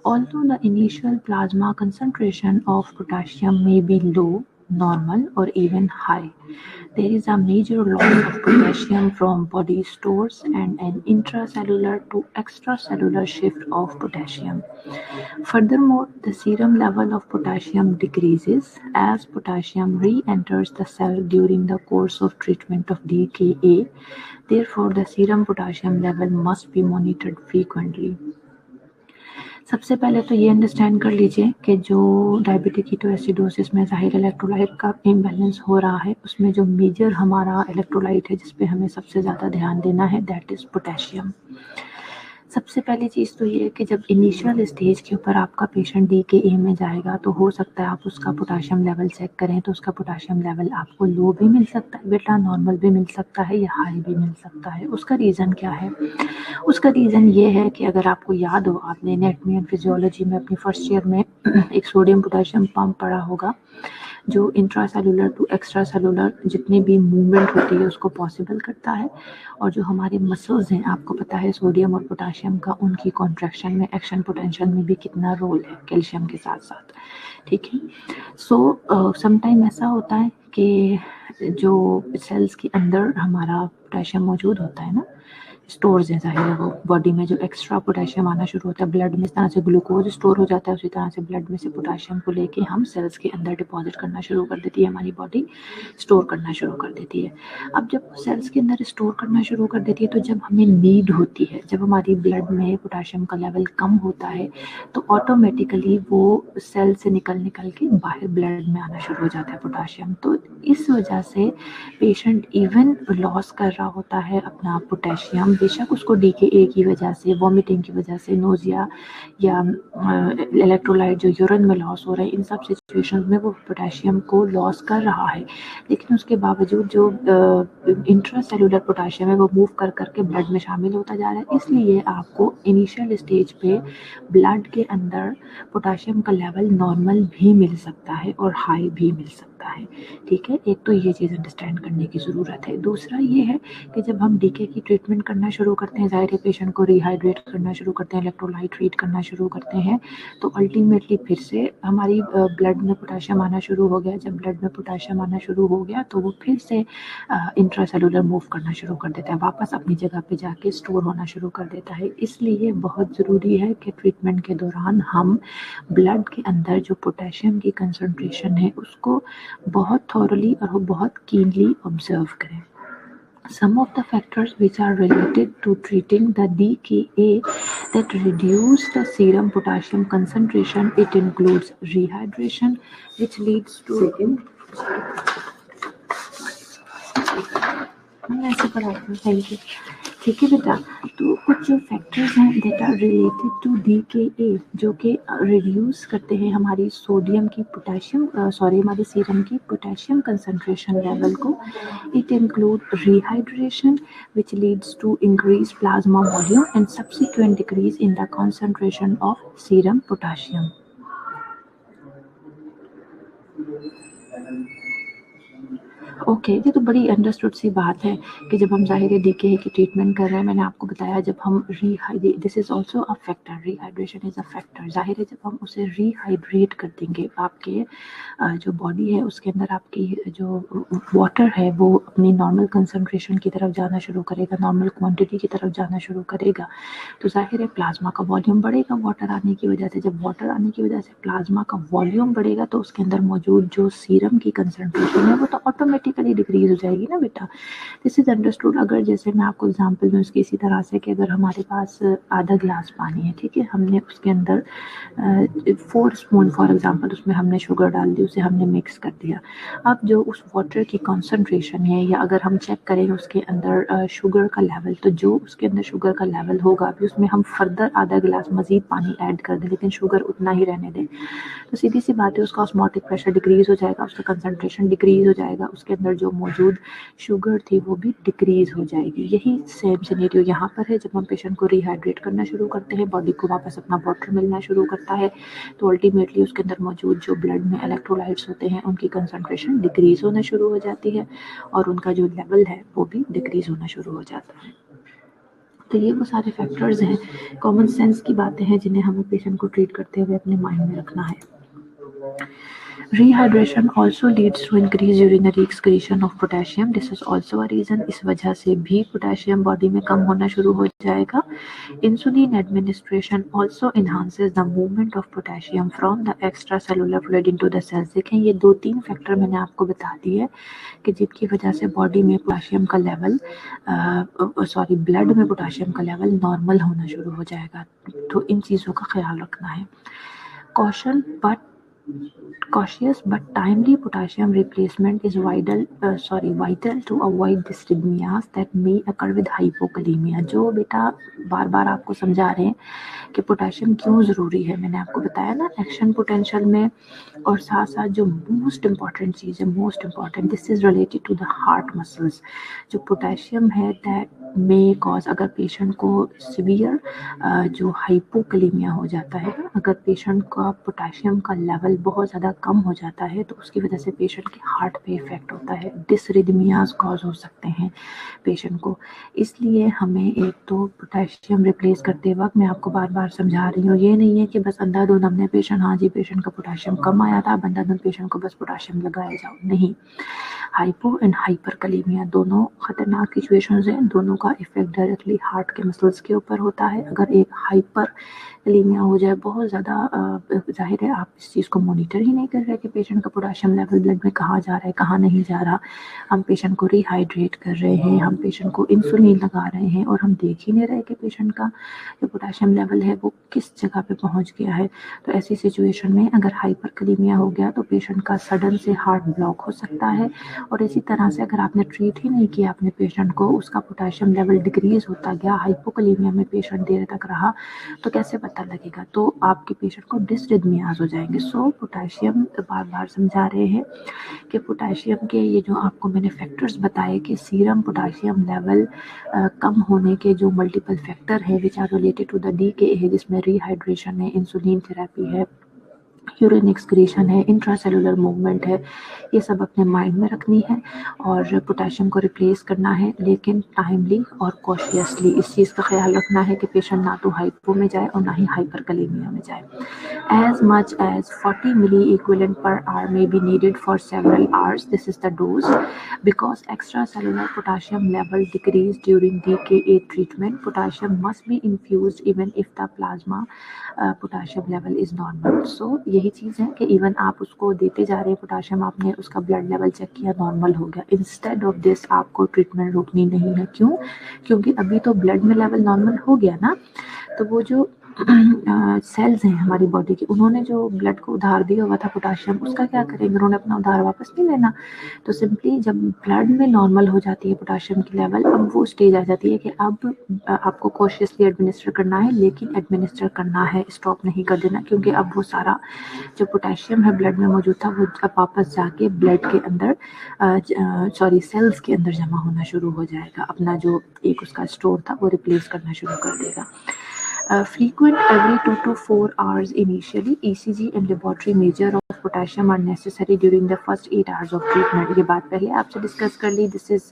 S1: Although the initial plasma concentration of potassium may be low, normal, or even high, there is a major loss of potassium from body stores and an intracellular to extracellular shift of potassium. Furthermore, the serum level of potassium decreases as potassium re-enters the cell during the course of treatment of DKA. Therefore, the serum potassium level must be monitored frequently. सबसे पहले तो ये understand कर लीजिए कि जो diabetic ketoacidosis में ज़ाहिर इलेक्ट्रोलाइट का इम्बैलेंस हो रहा है, उसमें जो मेजर हमारा इलेक्ट्रोलाइट है जिस पे हमें सबसे ज़्यादा ध्यान देना है, दैट इज़ पोटेशियम। सबसे पहली चीज़ तो ये है कि जब इनिशियल स्टेज के ऊपर आपका पेशेंट DKA में जाएगा तो हो सकता है आप उसका पोटाशियम लेवल चेक करें तो उसका पोटाशियम लेवल आपको लो भी मिल सकता है बेटा, नॉर्मल भी मिल सकता है या हाई भी मिल सकता है। उसका रीज़न क्या है? उसका रीज़न ये है कि अगर आपको याद हो, आपने एनाटॉमी एंड फिजियोलॉजी में अपनी फर्स्ट ईयर में एक सोडियम पोटाशियम पंप पढ़ा होगा जो इंट्रासेलुलर टू एक्स्ट्रा सेलुलर जितनी भी मूवमेंट होती है उसको पॉसिबल करता है। और जो हमारे मसल्स हैं, आपको पता है सोडियम और पोटाशियम का उनकी कॉन्ट्रैक्शन में, एक्शन पोटेंशियल में भी कितना रोल है कैल्शियम के साथ साथ। ठीक है, सो समटाइम ऐसा होता है कि जो सेल्स के अंदर हमारा पोटाशियम मौजूद होता है ना, स्टोर्स हैं ज़ाहिर है वो बॉडी में, जो एक्स्ट्रा पोटेशियम आना शुरू होता है ब्लड में, इस तरह से ग्लूकोज स्टोर हो जाता है, उसी तरह से ब्लड में से पोटेशियम को लेके हम सेल्स के अंदर डिपॉजिट करना शुरू कर देती है हमारी बॉडी, स्टोर करना शुरू कर देती है। अब जब सेल्स के अंदर स्टोर करना शुरू कर देती है तो जब हमें नीड होती है, जब हमारी ब्लड में पोटेशियम का लेवल कम होता है तो ऑटोमेटिकली वो सेल से निकल के बाहर ब्लड में आना शुरू हो जाता है पोटेशियम। तो इस वजह से पेशेंट इवन लॉस कर रहा होता है अपना पोटेशियम, बेशक उसको DKA की वजह से, वॉमिटिंग की वजह से, नोजिया या इलेक्ट्रोलाइट जो यूरिन में लॉस हो रहा है, इन सब सिचुएशंस में वो पोटेशियम को लॉस कर रहा है। लेकिन उसके बावजूद जो इंट्रासेलुलर पोटेशियम है वो मूव कर करके ब्लड में शामिल होता जा रहा है। इसलिए आपको इनिशियल स्टेज पे ब्लड के अंदर पोटेशियम का लेवल नॉर्मल भी मिल सकता है और हाई भी मिल सकता है। ठीक है, एक तो ये चीज़ अंडरस्टैंड करने की ज़रूरत है। दूसरा ये है कि जब हम DK की ट्रीटमेंट करना शुरू करते हैं, ज़ाहिर है पेशेंट को रिहाइड्रेट करना शुरू करते हैं, इलेक्ट्रोलाइट ट्रीट करना शुरू करते हैं, तो अल्टीमेटली फिर से हमारी ब्लड में पोटेशियम आना शुरू हो गया। जब ब्लड में पोटेशियम आना शुरू हो गया तो वो फिर से इंट्रासेलुलर मूव करना शुरू कर देता है, वापस अपनी जगह पे जाके स्टोर होना शुरू कर देता है। इसलिए बहुत ज़रूरी है कि ट्रीटमेंट के दौरान हम ब्लड के अंदर जो पोटेशियम की कंसंट्रेशन है उसको बहुत थॉरली और बहुत कीनली ऑब्जर्व करें। Some of the factors which are related to treating the DKA that reduce the serum potassium concentration, it includes rehydration, which leads to thank you. ठीक है बेटा, तो कुछ जो फैक्टर्स हैं that are related to DKA जो कि reduce करते हैं हमारी सोडियम की हमारे सीरम की पोटेशियम कंसंट्रेशन लेवल को। It include rehydration which leads to increase plasma volume and subsequent decrease in the concentration of serum potassium. Okay, ये तो बड़ी अंडरस्टूड सी बात है कि जब हम ज़ाहिर DKA की ट्रीटमेंट कर रहे हैं, मैंने आपको बताया जब हम this is also a factor, rehydration is a factor. ज़ाहिर है जब हम उसे रिहाइड्रेट कर देंगे, आपके जो बॉडी है उसके अंदर आपकी जो वाटर है वो अपनी नॉर्मल कंसंट्रेशन की तरफ जाना शुरू करेगा, नॉर्मल क्वांटिटी की तरफ जाना शुरू करेगा, तो ज़ाहिर है प्लाज्मा का वॉल्यूम बढ़ेगा वाटर आने की वजह से। जब वाटर आने की वजह से प्लाज्मा का वॉल्यूम बढ़ेगा तो उसके अंदर मौजूद जो सीरम की कंसंट्रेशन है वो तो ऑटोमेटिक ऑटोमेटिकली डिक्रीज हो जाएगी ना बेटा। This is understood. अगर जैसे मैं आपको एग्जांपल दूँ इसकी इसी तरह से कि अगर हमारे पास आधा गिलास पानी है, ठीक है, हमने उसके अंदर 4 स्पून फॉर एग्जांपल उसमें हमने शुगर डाल दी, उसे हमने मिक्स कर दिया। अब जो उस वाटर की कॉन्सेंट्रेशन है, या अगर हम चेक करें उसके अंदर शुगर का लेवल, तो जो उसके अंदर शुगर का लेवल होगा अभी उसमें हम फर्दर आधा गिलास मज़ीद पानी ऐड कर दें लेकिन शुगर उतना ही रहने दें, तो सीधी सी बात है उसका ऑस्मोटिक प्रेशर डिक्रीज़ हो जाएगा, उसका कंसंट्रेशन डिक्रीज़ हो जाएगा, उसके अंदर जो मौजूद शुगर थी वो भी डिक्रीज़ हो जाएगी। यही सेम सिनेरियो यहाँ पर है। जब हम पेशेंट को रिहाइड्रेट करना शुरू करते हैं, बॉडी को वापस अपना वाटर मिलना शुरू करता है, तो अल्टीमेटली उसके अंदर मौजूद जो ब्लड में इलेक्ट्रोलाइट्स होते हैं उनकी कंसंट्रेशन डिक्रीज़ होना शुरू हो जाती है और उनका जो लेवल है वो भी डिक्रीज़ होना शुरू हो जाता है। तो ये वो सारे फैक्टर्स हैं, कॉमन सेंस की बातें हैं जिन्हें हमें पेशेंट को ट्रीट करते हुए अपने माइंड में रखना है। Rehydration also leads to increased urinary excretion of potassium. This is also a reason. इस वजह से भी पोटेशियम बॉडी में कम होना शुरू हो जाएगा। Insulin administration also enhances the movement of potassium from the extracellular fluid into the cells. देखें ये 2-3 फैक्टर मैंने आपको बता दिए कि जिनकी वजह से बॉडी में पोटेशियम का लेवल ब्लड में पोटेशियम का लेवल नॉर्मल होना शुरू हो जाएगा। तो इन चीज़ों का ख्याल रखना है। Cautious but timely potassium replacement is vital to avoid dysrhythmias that may occur with hypokalemia। जो बेटा बार बार आपको समझा रहे हैं कि पोटेशियम क्यों ज़रूरी है, मैंने आपको बताया ना एक्शन पोटेंशियल में, और साथ साथ जो मोस्ट इम्पॉर्टेंट चीज़ है, most important, this is related to the heart muscles. जो पोटेशियम है दैट मे कॉज, अगर पेशेंट को सीवियर जो हाइपोकलीमिया हो जाता है, अगर पेशेंट का पोटेशियम का लेवल बहुत ज़्यादा कम हो जाता है तो उसकी वजह से पेशेंट के हार्ट पे इफेक्ट होता है, डिसरिदमियाज कॉज हो सकते हैं पेशेंट को। इसलिए हमें एक तो पोटेशियम रिप्लेस करते वक्त मैं आपको बार बार समझा रही हूँ, ये नहीं है कि बस अंधाधुंध हमने पेशेंट, हाँ जी पेशेंट का पोटेशियम कम आया था, अंधाधुंध पेशेंट को बस पोटेशियम लगाया जाओ, नहीं। हाइपो एंड हाइपरकलीमिया दोनों खतरनाक सिचुएशंस हैं, दोनों का इफेक्ट डायरेक्टली हार्ट के मसल्स के ऊपर होता है। अगर एक हाइपरकलीमिया हो जाए बहुत ज़्यादा, जाहिर है आप इस चीज़ को मॉनिटर ही नहीं कर रहे कि पेशेंट का पोटेशियम लेवल ब्लड में कहाँ जा रहा है कहाँ नहीं जा रहा, हम पेशेंट को रिहाइड्रेट कर रहे हैं, हम पेशेंट को इंसुलिन लगा रहे हैं और हम देख ही नहीं रहे कि पेशेंट का जो पोटेशियम लेवल है वो किस जगह पे पहुंच गया है। तो ऐसी सिचुएशन में अगर हाइपरकलीमिया हो गया तो पेशेंट का सडन से हार्ट ब्लॉक हो सकता है, और इसी तरह से अगर आपने ट्रीट ही नहीं किया अपने पेशेंट को, उसका पोटेशियम लेवल डिक्रीज होता गया, हाइपोकलीमिया में पेशेंट देर तक रहा, तो कैसे पता लगेगा, तो आपके पेशेंट को डिसरिदमियाज हो जाएंगे। सो पोटेशियम बार बार समझा रहे हैं कि पोटेशियम के ये जो आपको मैंने फैक्टर्स बताए कि सीरम पोटेशियम लेवल कम होने के जो मल्टीपल फैक्टर है which are related to the DK है, जिसमें रिहाइड्रेशन है, इंसुलिन थेरेपी है, यूरिन एक्सक्रीशन है, इंट्रासेलुलर मूवमेंट है, ये सब अपने माइंड में रखनी है और पोटेशियम को रिप्लेस करना है, लेकिन टाइमली और कॉशियसली। इस चीज़ का ख्याल रखना है कि पेशेंट ना तो हाइपो में जाए और ना ही हाइपरकलीमिया में जाए। As much as 40 milliequivalent per hour may be needed for several hours. This is the dose. Because extracellular potassium level decrease during DKA treatment, potassium must be infused even if the plasma potassium level is normal. So यही चीज़ है कि even आप उसको देते जा रहे हैं potassium, आपने उसका ब्लड लेवल चेक किया नॉर्मल हो गया, इंस्टेड ऑफ दिस आपको ट्रीटमेंट रोकनी नहीं है। क्यों? क्योंकि अभी तो ब्लड में लेवल नॉर्मल हो गया ना, तो वो जो सेल्स हैं हमारी बॉडी के, उन्होंने जो ब्लड को उधार दिया हुआ था पोटाशियम, उसका क्या करेंगे, उन्होंने अपना उधार वापस नहीं लेना। तो सिंपली जब ब्लड में नॉर्मल हो जाती है पोटाशियम की लेवल, अब वो स्टेज आ जाती है कि अब आपको कॉशियसली एडमिनिस्टर करना है, लेकिन एडमिनिस्टर करना है, स्टॉप नहीं कर देना, क्योंकि अब वो सारा जो पोटाशियम है ब्लड में मौजूद था वो अब वापस जाके ब्लड के अंदर सेल्स के अंदर जमा होना शुरू हो जाएगा, अपना जो एक उसका स्टोर था वो रिप्लेस करना शुरू कर देगा। Frequent every 2 to 4 hours initially. ECG and laboratory measure of potassium are necessary during the first 8 hours of treatment. ये बात पहले आपसे डिस्कस कर ली। This is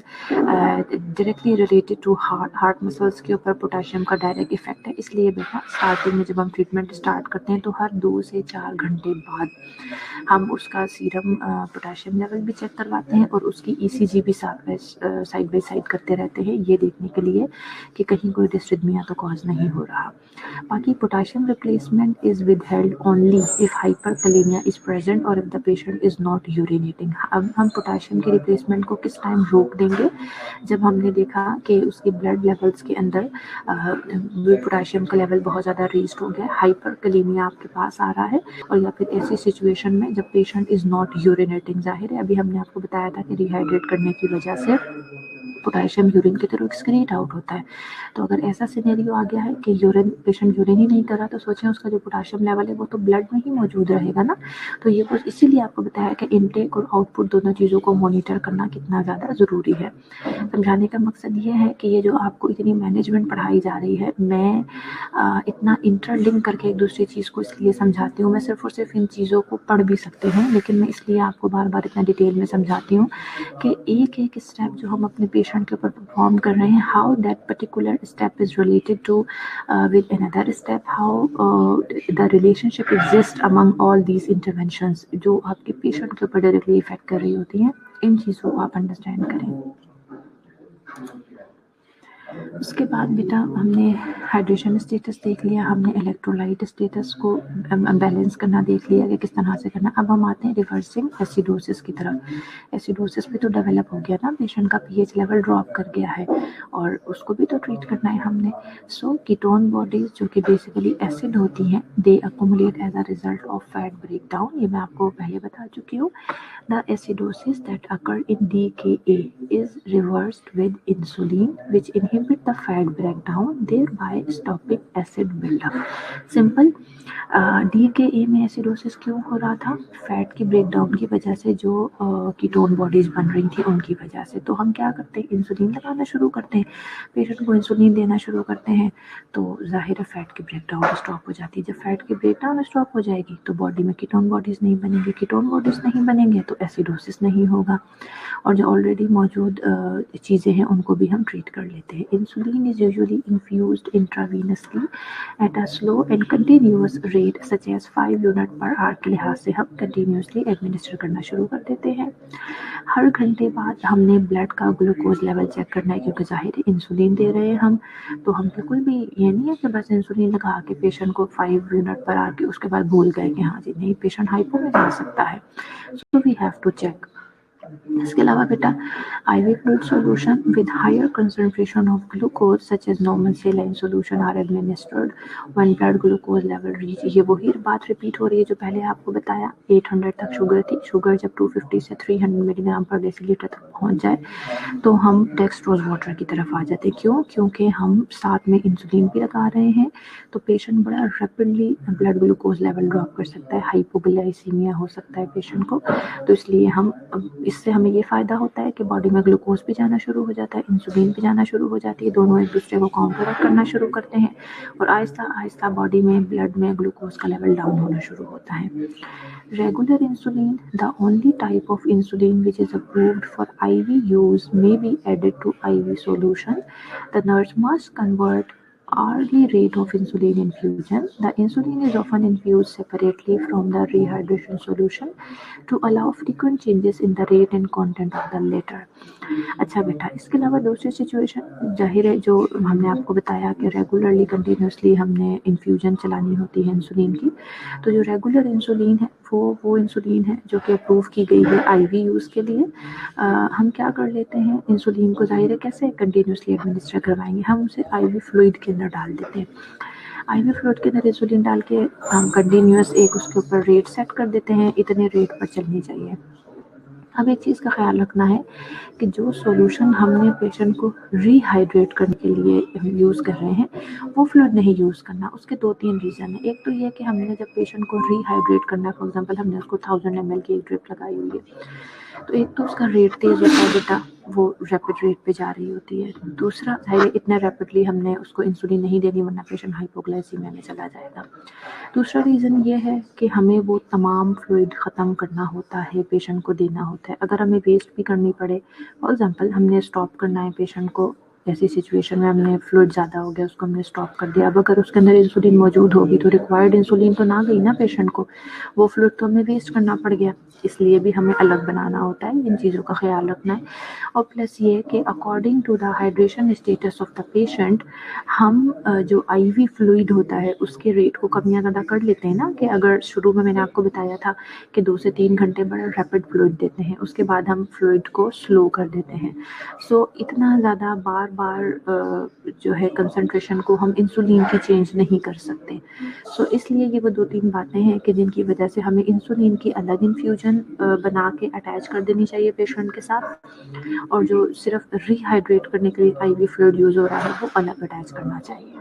S1: directly related to heart muscles के ऊपर पोटाशियम का डायरेक्ट इफेक्ट है। इसलिए बेटा स्टार्टिंग में जब हम ट्रीटमेंट स्टार्ट करते हैं तो हर 2 से 4 घंटे बाद हम उसका सीरम पोटाशियम लेवल भी चेक करवाते हैं और उसकी ECG भी साइड बाय साइड करते रहते हैं, ये देखने के लिए कि कहीं कोई डिसरिदमिया तो कॉज नहीं हो रहा। बाकी potassium replacement is withheld only if hyperkalaemia is present और if the patient is not urinating. अब हम पोटाशियम की रिप्लेसमेंट को किस टाइम रोक देंगे, जब हमने देखा कि उसके ब्लड लेवल्स के अंदर पोटाशियम का लेवल बहुत ज़्यादा रेज हो गया, हाइपरकैलेमिया आपके पास आ रहा है, और या फिर ऐसी सिचुएशन में जब पेशेंट इज नॉट यूरिनेटिंग। जाहिर है अभी हमने आपको बताया था कि रिहाइड्रेट करने की वजह से पोटेशियम यूरिन की तरफ एक्सक्रीट आउट होता है। तो अगर ऐसा सिनेरियो आ गया है कि पेशेंट यूरिन ही नहीं कर रहा, तो सोचें उसका जो पोटेशियम लेवल है वो तो ब्लड में ही मौजूद रहेगा ना। तो ये कुछ इसीलिए आपको बताया कि इनटेक और आउटपुट दोनों चीज़ों को मॉनिटर करना कितना ज़्यादा ज़रूरी है। समझाने का मकसद ये है कि ये जो आपको इतनी मैनेजमेंट पढ़ाई जा रही है, मैं इतना इंटरलिंक करके एक दूसरी चीज़ को इसलिए समझाती हूँ। मैं सिर्फ और सिर्फ इन चीज़ों को पढ़ भी सकती हूँ, लेकिन मैं इसलिए आपको बार बार इतना डिटेल में समझाती हूँ कि एक एक स्टेप जो हम अपने पेशेंट के ऊपर परफॉर्म कर रहे हैं, how that particular step is related to with another step, how the relationship exist among all these interventions जो आपके पेशेंट के ऊपर डायरेक्टली इफेक्ट कर रही होती हैं। इन चीज़ों को आप अंडरस्टैंड करें। उसके बाद बेटा हमने हाइड्रेशन स्टेटस देख लिया, हमने इलेक्ट्रोलाइट स्टेटस को बैलेंस करना देख लिया कि किस तरह से करना। अब हम आते हैं रिवर्सिंग एसिडोसिस की तरफ। एसिडोसिस भी तो डेवलप हो गया ना, पेशेंट का पीएच लेवल ड्रॉप कर गया है और उसको भी तो ट्रीट करना है हमने। सो कीटोन बॉडीज जो कि बेसिकली एसिड होती हैं, they accumulate as a result of fat breakdown. ये मैं आपको पहले बता चुकी हूँ। The acidosis that occur in DKA is reversed with insulin, which inhibit the fat breakdown, thereby stopping acid buildup. Simple. DKA में एसिडोसिस क्यों हो रहा था? फैट की ब्रेकडाउन की वजह से, जो कीटोन बॉडीज बन रही थी उनकी वजह से। तो हम क्या करते हैं, इंसुलिन लगाना शुरू करते हैं, पेशेंट को इंसुलिन देना शुरू करते हैं, तो जाहिर है फैट की ब्रेकडाउन स्टॉप हो जाती है। जब फैट की ब्रेकडाउन स्टॉप हो जाएगी तो बॉडी में कीटोन बॉडीज नहीं बनेंगे, कीटोन बॉडीज नहीं बनेंगे तो एसिडोसिस नहीं होगा, और जो ऑलरेडी मौजूद चीज़ें हैं उनको भी हम ट्रीट कर लेते हैं। Insulin is usually infused intravenously at a slow and continuous rate such as 5 unit per hour के लिहाज से हम कंटिन्यूसली एडमिनिस्टर करना शुरू कर देते हैं। हर घंटे बाद हमने ब्लड का ग्लूकोज लेवल चेक करना है, क्योंकि जाहिर है इंसुलिन दे रहे हैं हम, तो हम बिल्कुल भी ये नहीं है कि बस इंसुलिन लगा के पेशेंट को 5 यूनिट पर आके उसके बाद भूल गए कि हाँ जी नहीं, पेशेंट हाइपो में जा सकता है। So we have to check. इसके अलावा बेटा IV fluid solution with higher concentration of glucose such as normal saline solution are administered when blood glucose level reach। ये वही बात रिपीट हो रही है जो पहले आपको बताया, 800 तक शुगर थी, शुगर जब 250 से 300 मिलीग्राम पर डेसीलीटर तक पहुंच जाए तो हम डेक्सट्रोज वाटर की तरफ आ जाते हैं। क्यों? क्योंकि हम साथ में इंसुलिन भी लगा रहे हैं, तो पेशेंट बड़ा rapidly blood glucose level drop कर सकता है, हाइपोग्लाइसीमिया हो सकता है पेशेंट को। तो इसलिए हम इससे हमें ये फ़ायदा होता है कि बॉडी में ग्लूकोज भी जाना शुरू हो जाता है, इंसुलिन भी जाना शुरू हो जाती है, दोनों एक दूसरे को काउंटर करना शुरू करते हैं और आहिस्ता आहिस्ता बॉडी में ब्लड में ग्लूकोज का लेवल डाउन होना शुरू होता है। Regular insulin, the only type of insulin which is approved for IV use, may be added to IV solution. The nurse must convert hourly rate of insulin infusion. The insulin is often infused separately from the rehydration solution to allow frequent changes in the rate and content of the latter. अच्छा बेटा, इसके अलावा दूसरी situation, जाहिर है जो हमने आपको बताया कि रेगुलरली कंटिन्यूसली हमने इन्फ्यूजन चलानी होती है इंसुलिन की, तो जो रेगुलर इंसुलिन है वो इंसुलिन है जो कि अप्रूव की गई है IV यूज़ के लिए। हम क्या कर लेते हैं, इंसुलिन को जाहिर है कैसे कंटिन्यूसली एडमिनिस्टर करवाएंगे, हम उसे IV फ्लूइड के अंदर डाल देते हैं। IV फ्लूइड के अंदर इंसुलिन डाल के हम कंटिन्यूस एक उसके ऊपर रेट सेट कर देते हैं, इतने रेट पर चलनी चाहिए। अब एक चीज़ का ख्याल रखना है कि जो सॉल्यूशन हमने पेशेंट को रीहाइड्रेट करने के लिए यूज़ कर रहे हैं वो फ्लूइड नहीं यूज़ करना। उसके 2-3 रीज़न है। एक तो ये कि हमने जब पेशेंट को रीहाइड्रेट करना है, फॉर एग्जांपल हमने उसको 1000 ml की एक ड्रिप लगाई हुई है, तो एक तो उसका रेट तेज़ होता है बेटा, वो रैपिड रेट पे जा रही होती है। दूसरा है इतना रैपिडली हमने उसको इंसुलिन नहीं देनी वरना पेशेंट हाइपोग्लाइसीमिया में चला जाएगा। दूसरा रीज़न ये है कि हमें वो तमाम फ्लूइड ख़त्म करना होता है, पेशेंट को देना होता है। अगर हमें वेस्ट भी करनी पड़े, फॉर एग्जांपल हमने स्टॉप करना है पेशेंट को ऐसी सिचुएशन में हमने फ्लूइड ज़्यादा हो गया, उसको हमने स्टॉप कर दिया। अब अगर उसके अंदर इंसुलिन मौजूद होगी तो रिक्वायर्ड इंसुलिन तो ना गई ना पेशेंट को, वो फ्लूइड तो हमें वेस्ट करना पड़ गया। इसलिए भी हमें अलग बनाना होता है, इन चीज़ों का ख्याल रखना है। और प्लस ये कि according to the hydration status of the patient हम जो आईवी फ्लूइड होता है उसके रेट को कम या ज़्यादा कर लेते हैं ना, कि अगर शुरू में मैंने आपको बताया था कि 2 से 3 घंटे बड़ा रैपिड फ्लूइड देते हैं, उसके बाद हम फ्लूइड को स्लो कर देते हैं। सो इतना ज़्यादा बार-बार जो है कंसंट्रेशन को हम इंसुलिन की चेंज नहीं कर सकते। सो इसलिए ये वो 2-3 बातें हैं कि जिनकी वजह से हमें इंसुलिन की अलग इन्फ्यूजन बना के अटैच कर देनी चाहिए पेशेंट के साथ, और जो सिर्फ रिहाइड्रेट करने के लिए आईवी फ्लूइड यूज़ हो रहा है वो अलग अटैच करना चाहिए।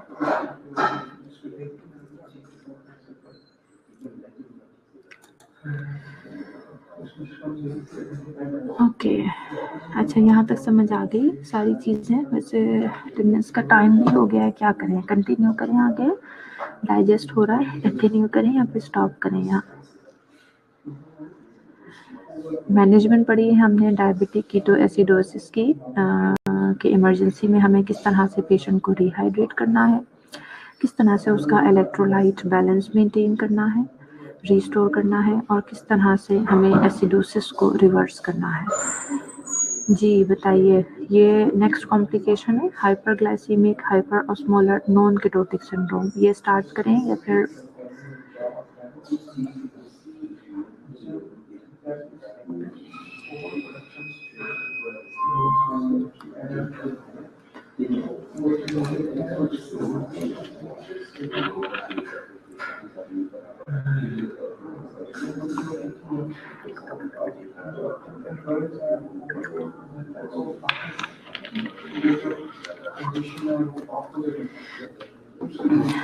S1: ओके, अच्छा यहाँ तक समझ आ गई सारी चीज़ें। वैसे अटेंडेंस का टाइम भी हो गया है, क्या करें, कंटिन्यू करें आगे, डाइजेस्ट हो रहा है, कंटिन्यू करें या फिर स्टॉप करें? यहाँ मैनेजमेंट पढ़ी है हमने डायबिटिक कीटोएसिडोसिस की, कि इमरजेंसी में हमें किस तरह से पेशेंट को रिहाइड्रेट करना है, किस तरह से उसका इलेक्ट्रोलाइट बैलेंस मेंटेन करना है, रिस्टोर करना है, और किस तरह से हमें एसिडोसिस को रिवर्स करना है। जी बताइए, ये नेक्स्ट कॉम्प्लिकेशन है hyperglycaemic hyperosmolar non ketotic syndrome. ये स्टार्ट करें या फिर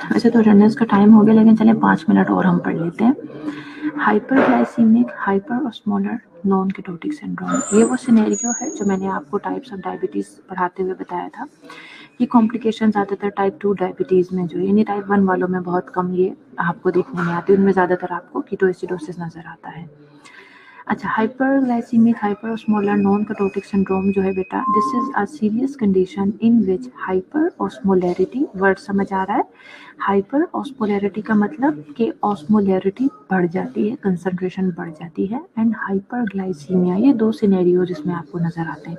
S1: अच्छा, तो अटेंडेंस का टाइम हो गया, लेकिन चलें 5 मिनट और हम पढ़ लेते हैं। Hyperglycaemic hyperosmolar non ketotic syndrome, ये वो सिनेरियो है जो मैंने आपको टाइप्स ऑफ डायबिटीज़ पढ़ाते हुए बताया था। ये कॉम्प्लिकेशन ज़्यादातर टाइप 2 डायबिटीज़ में जो है, यानी टाइप 1 वालों में बहुत कम ये आपको देखने में आती है, उनमें ज़्यादातर आपको कीटोएसिडोसिस नज़र आता है। अच्छा, hyperglycaemic hyperosmolar non ketotic syndrome जो है बेटा, this is a serious condition in which hyperosmolarity, word समझ आ रहा है? हाइपरऑस्मोलैरिटी का मतलब कि ऑस्मोलैरिटी बढ़ जाती है, कंसंट्रेशन बढ़ जाती है, एंड हाइपरग्लाइसीमिया, ये दो सिनेरियोज इसमें आपको नजर आते हैं।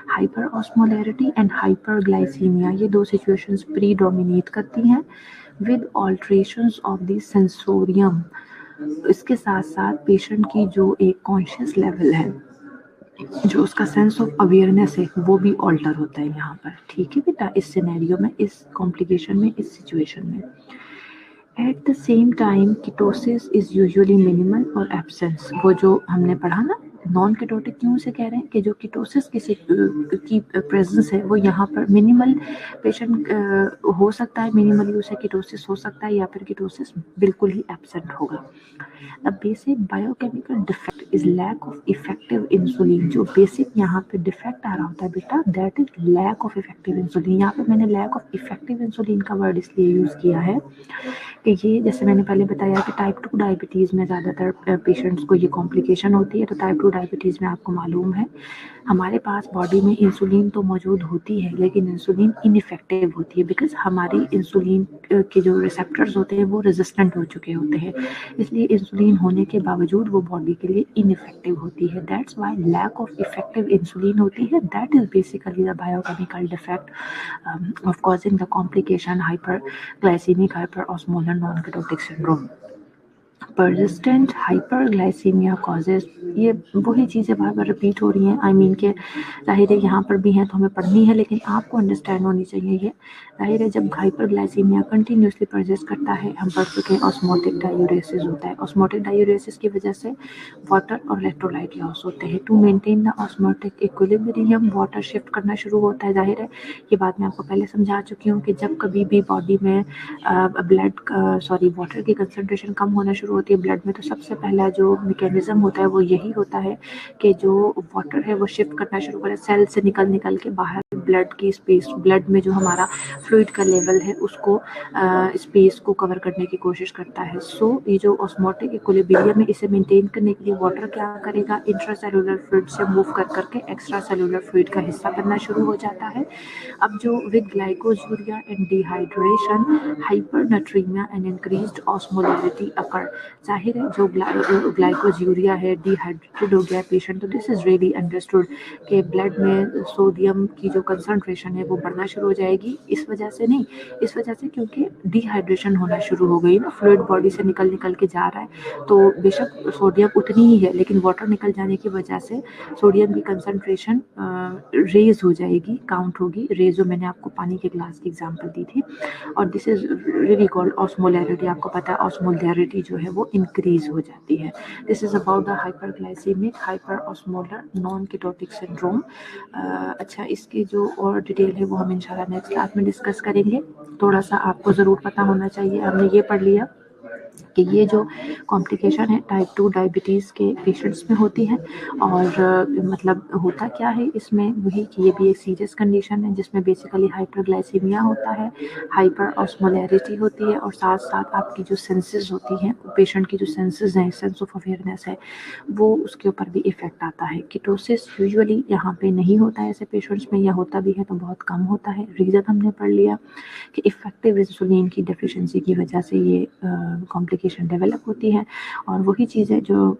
S1: हाइपरऑस्मोलैरिटी एंड हाइपरग्लाइसीमिया, ये दो सिचुएशंस प्रीडोमिनेट करती हैं विद ऑल्ट्रेशंस ऑफ द सेंसोरियम। इसके साथ साथ पेशेंट की जो एक कॉन्शियस लेवल है, जो उसका सेंस ऑफ अवेयरनेस है, वो भी ऑल्टर होता है यहाँ पर। ठीक है बेटा, इस सिनेरियो में, इस कॉम्प्लिकेशन में, इस सिचुएशन में। At the same time ketosis is usually minimal और एब्सेंस, वो जो हमने पढ़ा ना, नॉन कीटोटिक क्यों से कह रहे हैं कि जो कीटोसिस की प्रेजेंस है वो यहाँ पर मिनिमल, पेशेंट हो सकता है मिनिमल यूज है कीटोसिस हो सकता है, या फिर कीटोसिस बिल्कुल ही एब्सेंट होगा। The basic biochemical defect is lack of effective insulin, जो बेसिक यहाँ पे डिफेक्ट आ रहा होता है बेटा, that is lack of effective insulin. यहाँ पे मैंने लैक ऑफ इफेक्टिव इंसुलिन का वर्ड इसलिए यूज़ किया है कि ये, जैसे मैंने पहले बताया कि टाइप 2 डायबिटीज़ में ज़्यादातर पेशेंट्स को ये कॉम्प्लिकेशन होती है। तो टाइप 2 डायबिटीज़ में आपको मालूम है हमारे पास बॉडी में इंसुलिन तो मौजूद होती है, लेकिन इंसुलिन इनइफेक्टिव होती है, बिकॉज हमारी इंसुलिन के जो रिसेप्टर्स होते हैं वो रेजिस्टेंट हो चुके होते हैं, इसलिए इंसुलिन होने के बावजूद वो बॉडी के लिए इनइफेक्टिव होती है। That's why lack of effective insulin होती है। That is basically the biochemical defect of causing the complication hyperglycaemic hyperosmolar non ketotic syndrome. Persistent hyperglycaemia causes, ये वही चीज़ें बार बार रिपीट हो रही हैं। आई मीन के जाहिर है यहाँ पर भी हैं तो हमें पढ़नी है, लेकिन आपको अंडरस्टैंड होनी चाहिए ये। जाहिर है जब हाइपरग्लाइसीमिया कंटिन्यूसली परसिस्ट करता है, हम पढ़ चुके हैं ऑस्मोटिक डायूरेसिस होता है। ऑस्मोटिक डायूरेसिस की वजह से वाटर और इलेक्ट्रोलाइट लॉस होते हैं। To maintain the osmotic equilibrium water shift करना शुरू होता है। जाहिर है ये बात मैं आपको पहले समझा चुकी हूँ कि जब कभी भी बॉडी में वाटर की कंसंट्रेशन कम होना शुरू होती है ब्लड में, तो सबसे पहला जो मैकेनिज्म होता है वो यही होता है कि जो वाटर है वो शिफ्ट करना शुरू करे, सेल से निकल के बाहर ब्लड की स्पेस, ब्लड में जो हमारा फ्लूइड का लेवल है उसको स्पेस को कवर करने की कोशिश करता है। सो ये जो ऑस्मोटिक इक्विलिब्रियम है, इसे मेंटेन करने के लिए वाटर क्या करेगा, इंट्रासेलुलर फ्लूइड से मूव कर करके एक्स्ट्रा सेलुलर फ्लूइड का हिस्सा बनना शुरू हो जाता है। अब जो with glycosuria and dehydration, hypernatraemia and increased osmolarity occur, जाहिर है जो ग्लाइकोजूरिया है, डिहाइड्रेटेड हो गया पेशेंट, तो दिस इज रियली अंडरस्टूड कि ब्लड में सोडियम की जो कंसंट्रेशन है वो बढ़ना शुरू हो जाएगी। इस वजह से नहीं, इस वजह से क्योंकि डिहाइड्रेशन होना शुरू हो गई ना, फ्लूइड बॉडी से निकल के जा रहा है, तो बेशक सोडियम उतनी ही है लेकिन वाटर निकल जाने की वजह से सोडियम की कंसंट्रेशन रेज हो जाएगी, काउंट होगी। रेज जो मैंने आपको पानी के ग्लास की एग्जांपल दी थी, और this is really called osmolarity. आपको पता है ऑस्मोलैरिटी जो है वो इंक्रीज हो जाती है। This is about the hyperglycaemic hyper osmolar non ketotic syndrome. अच्छा, इसकी जो और डिटेल है वो हम इंशाल्लाह नेक्स्ट क्लास में डिस्कस करेंगे। थोड़ा सा आपको ज़रूर पता होना चाहिए, हमने ये पढ़ लिया कि ये जो कॉम्प्लिकेशन है टाइप 2 डायबिटीज़ के पेशेंट्स में होती है, और मतलब होता क्या है इसमें, वही कि ये भी एक सीरियस कंडीशन है जिसमें बेसिकली हाइपरग्लाइसीमिया होता है, हाइपर ऑस्मोलैरिटी होती है, और साथ साथ आपकी जो सेंसेस होती हैं, पेशेंट की जो सेंसेस हैं, सेंस ऑफ अवेयरनेस है, वो उसके ऊपर भी इफ़ेक्ट आता है। कीटोसिस यूजुअली यहाँ पे नहीं होता है ऐसे पेशेंट्स में, या होता भी है तो बहुत कम होता है। रीज़न हमने पढ़ लिया कि इफ़ेक्टिव इंसुलिन की डेफिशिएंसी की वजह से ये कॉम्प्लिकेशन डेवलप होती है। और वही चीज़ें जो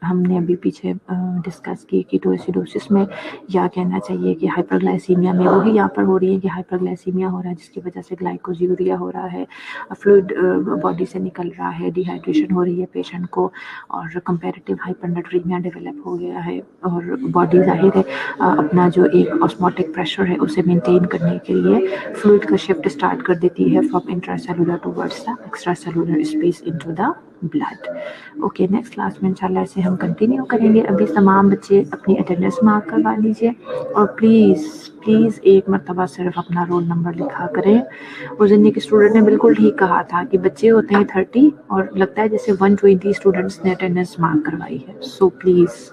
S1: हमने अभी पीछे डिस्कस की कीटोएसिडोसिस में, या कहना चाहिए कि हाइपरग्लाइसीमिया में, वही यहाँ पर हो रही है कि हाइपरग्लाइसीमिया हो रहा है जिसकी वजह से ग्लाइकोजूरिया हो रहा है, फ्लूइड बॉडी से निकल रहा है, डिहाइड्रेशन हो रही है पेशेंट को, और कंपैरेटिव हाइपरनाट्रीमिया डेवलप हो गया है, और बॉडी जाहिर है अपना जो एक ऑस्मोटिक प्रेशर है उसे मेंटेन करने के लिए फ्लूइड का शिफ्ट स्टार्ट कर देती है from intracellular towards the extracellular space into the blood. Okay, next class में इंशाल्लाह इसे हम कंटिन्यू करेंगे। अभी तमाम बच्चे अपनी अटेंडेंस मार्क करवा लीजिए, और प्लीज़ एक मरतबा सिर्फ अपना रोल नंबर लिखा करें। उस दिन एक स्टूडेंट ने बिल्कुल ठीक कहा था कि बच्चे होते हैं 30 और लगता है जैसे 120 स्टूडेंट्स ने अटेंडेंस मार्क करवाई है। So please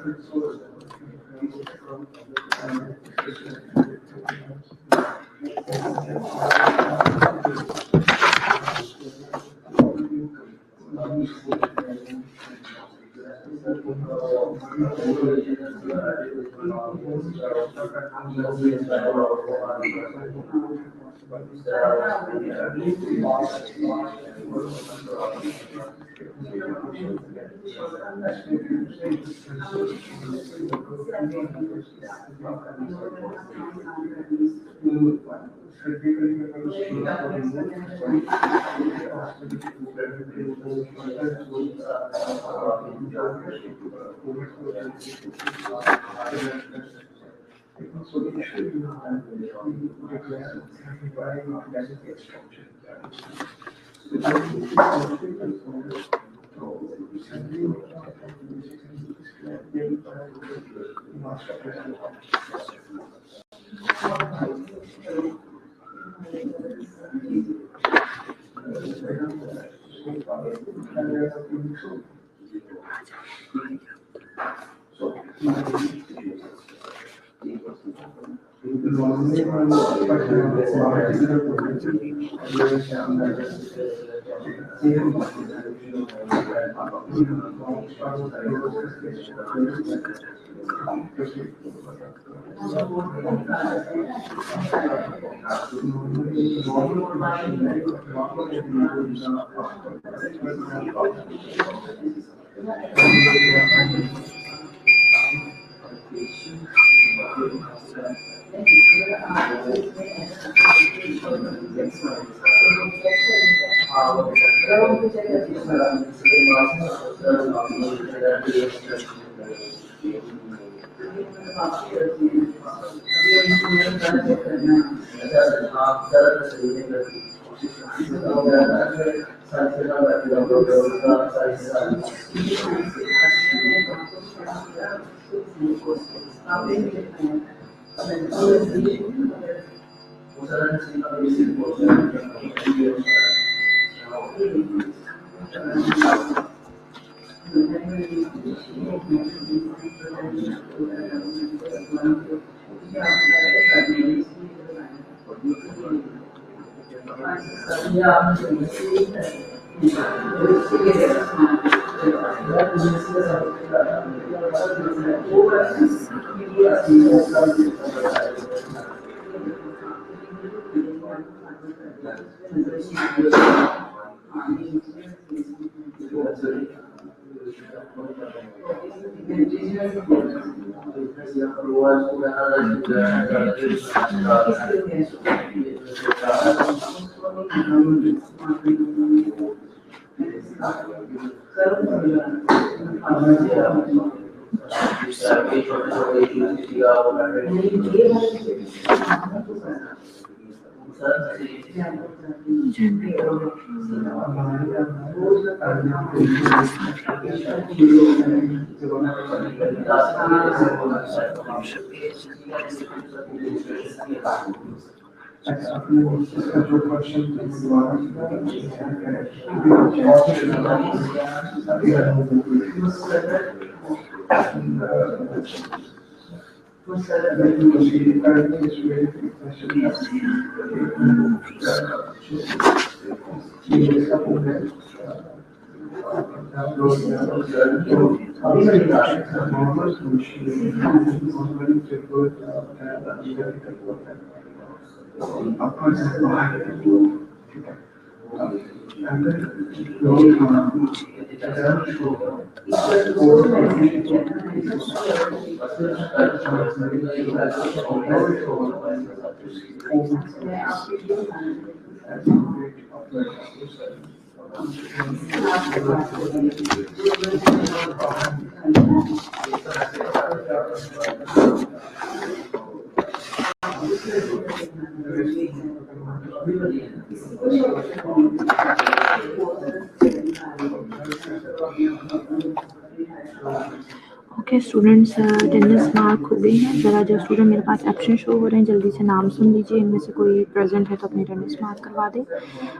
S1: okay students, attendance mark हो गई है। ज़रा जो स्टूडेंट मेरे पास एब्सेंट शो हो रहे हैं जल्दी से नाम सुन लीजिए। इनमें से कोई प्रेजेंट है तो अपनी अटेंडेंस मार्क करवा दे।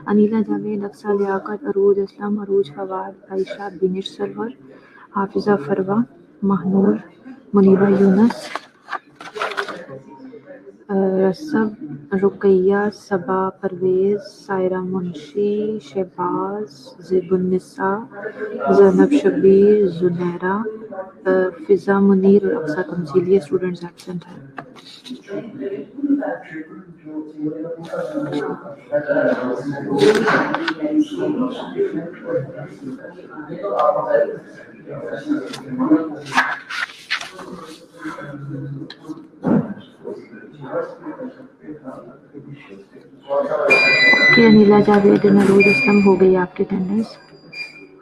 S1: अनीला जावेद, अक्सा लियाकत, अरूज असलम, अरूज फवाद, आयशा, बिनिश सरवर, हाफिज़ा फरवा, महनूर, मुनीबा यूनस, रसब, रुकैया, सबा परवेज़, सायरा मुंशी, शहबाज, ज़िबुन्निसा, ज़ैनब शबीर, ज़ुनैरा, फ़िज़ा मुनीर और अक्सा तमज़ील। ये स्टूडेंट्स एब्सेंट हैं। अनीला जावेद, नरूज असलम हो गई आपकी अटेंडेंस।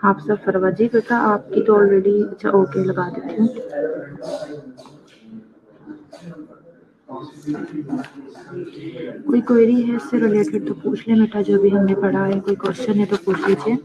S1: हाफिज़ा फरवा जी बेटा आपकी तो ऑलरेडी, अच्छा ओके लगा देती हूँ। कोई क्वेरी है इससे रिलेटेड तो पूछ लें बेटा, जो भी हमने पढ़ा है। कोई क्वेश्चन है तो पूछ लीजिए।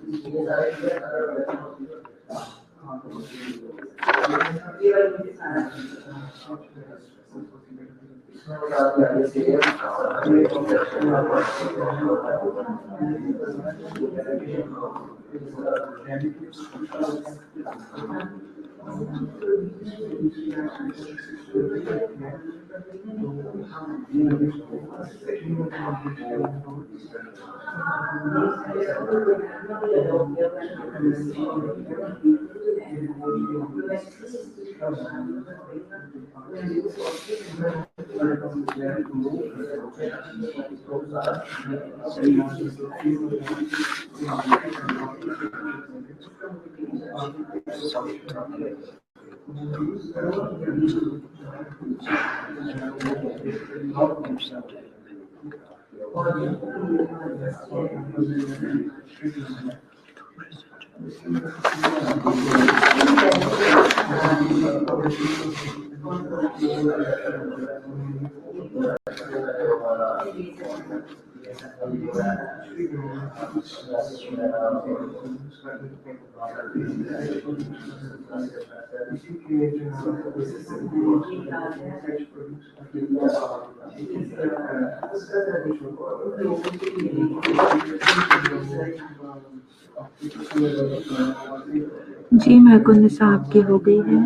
S1: जी, महकुन्निसा आपकी हो गई है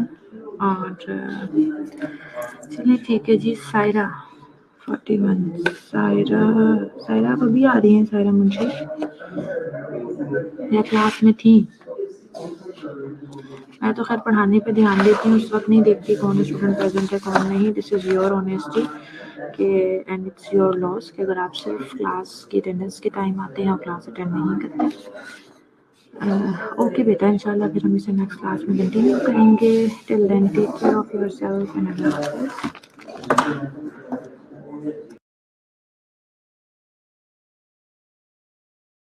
S1: और चलिए ठीक है जी। सायरा 41 सायरा अब अभी आ रही हैं सायरा मुझे या क्लास में थी? मैं तो खैर पढ़ाने पे ध्यान देती हूँ, उस वक्त नहीं देखती कौन स्टूडेंट प्रेजेंट है कौन नहीं। दिस इज़ योर ऑनेस्टी के एंड इट्स योर लॉस कि अगर आप सिर्फ क्लास की अटेंडेंस के टाइम आते हैं और क्लास अटेंड नहीं करते। ओके बेटा, इंशाल्लाह फिर हम इसे नेक्स्ट क्लास में कंटिन्यू करेंगे। Till then take care of yourself and अल्लाह हाफ़िज़।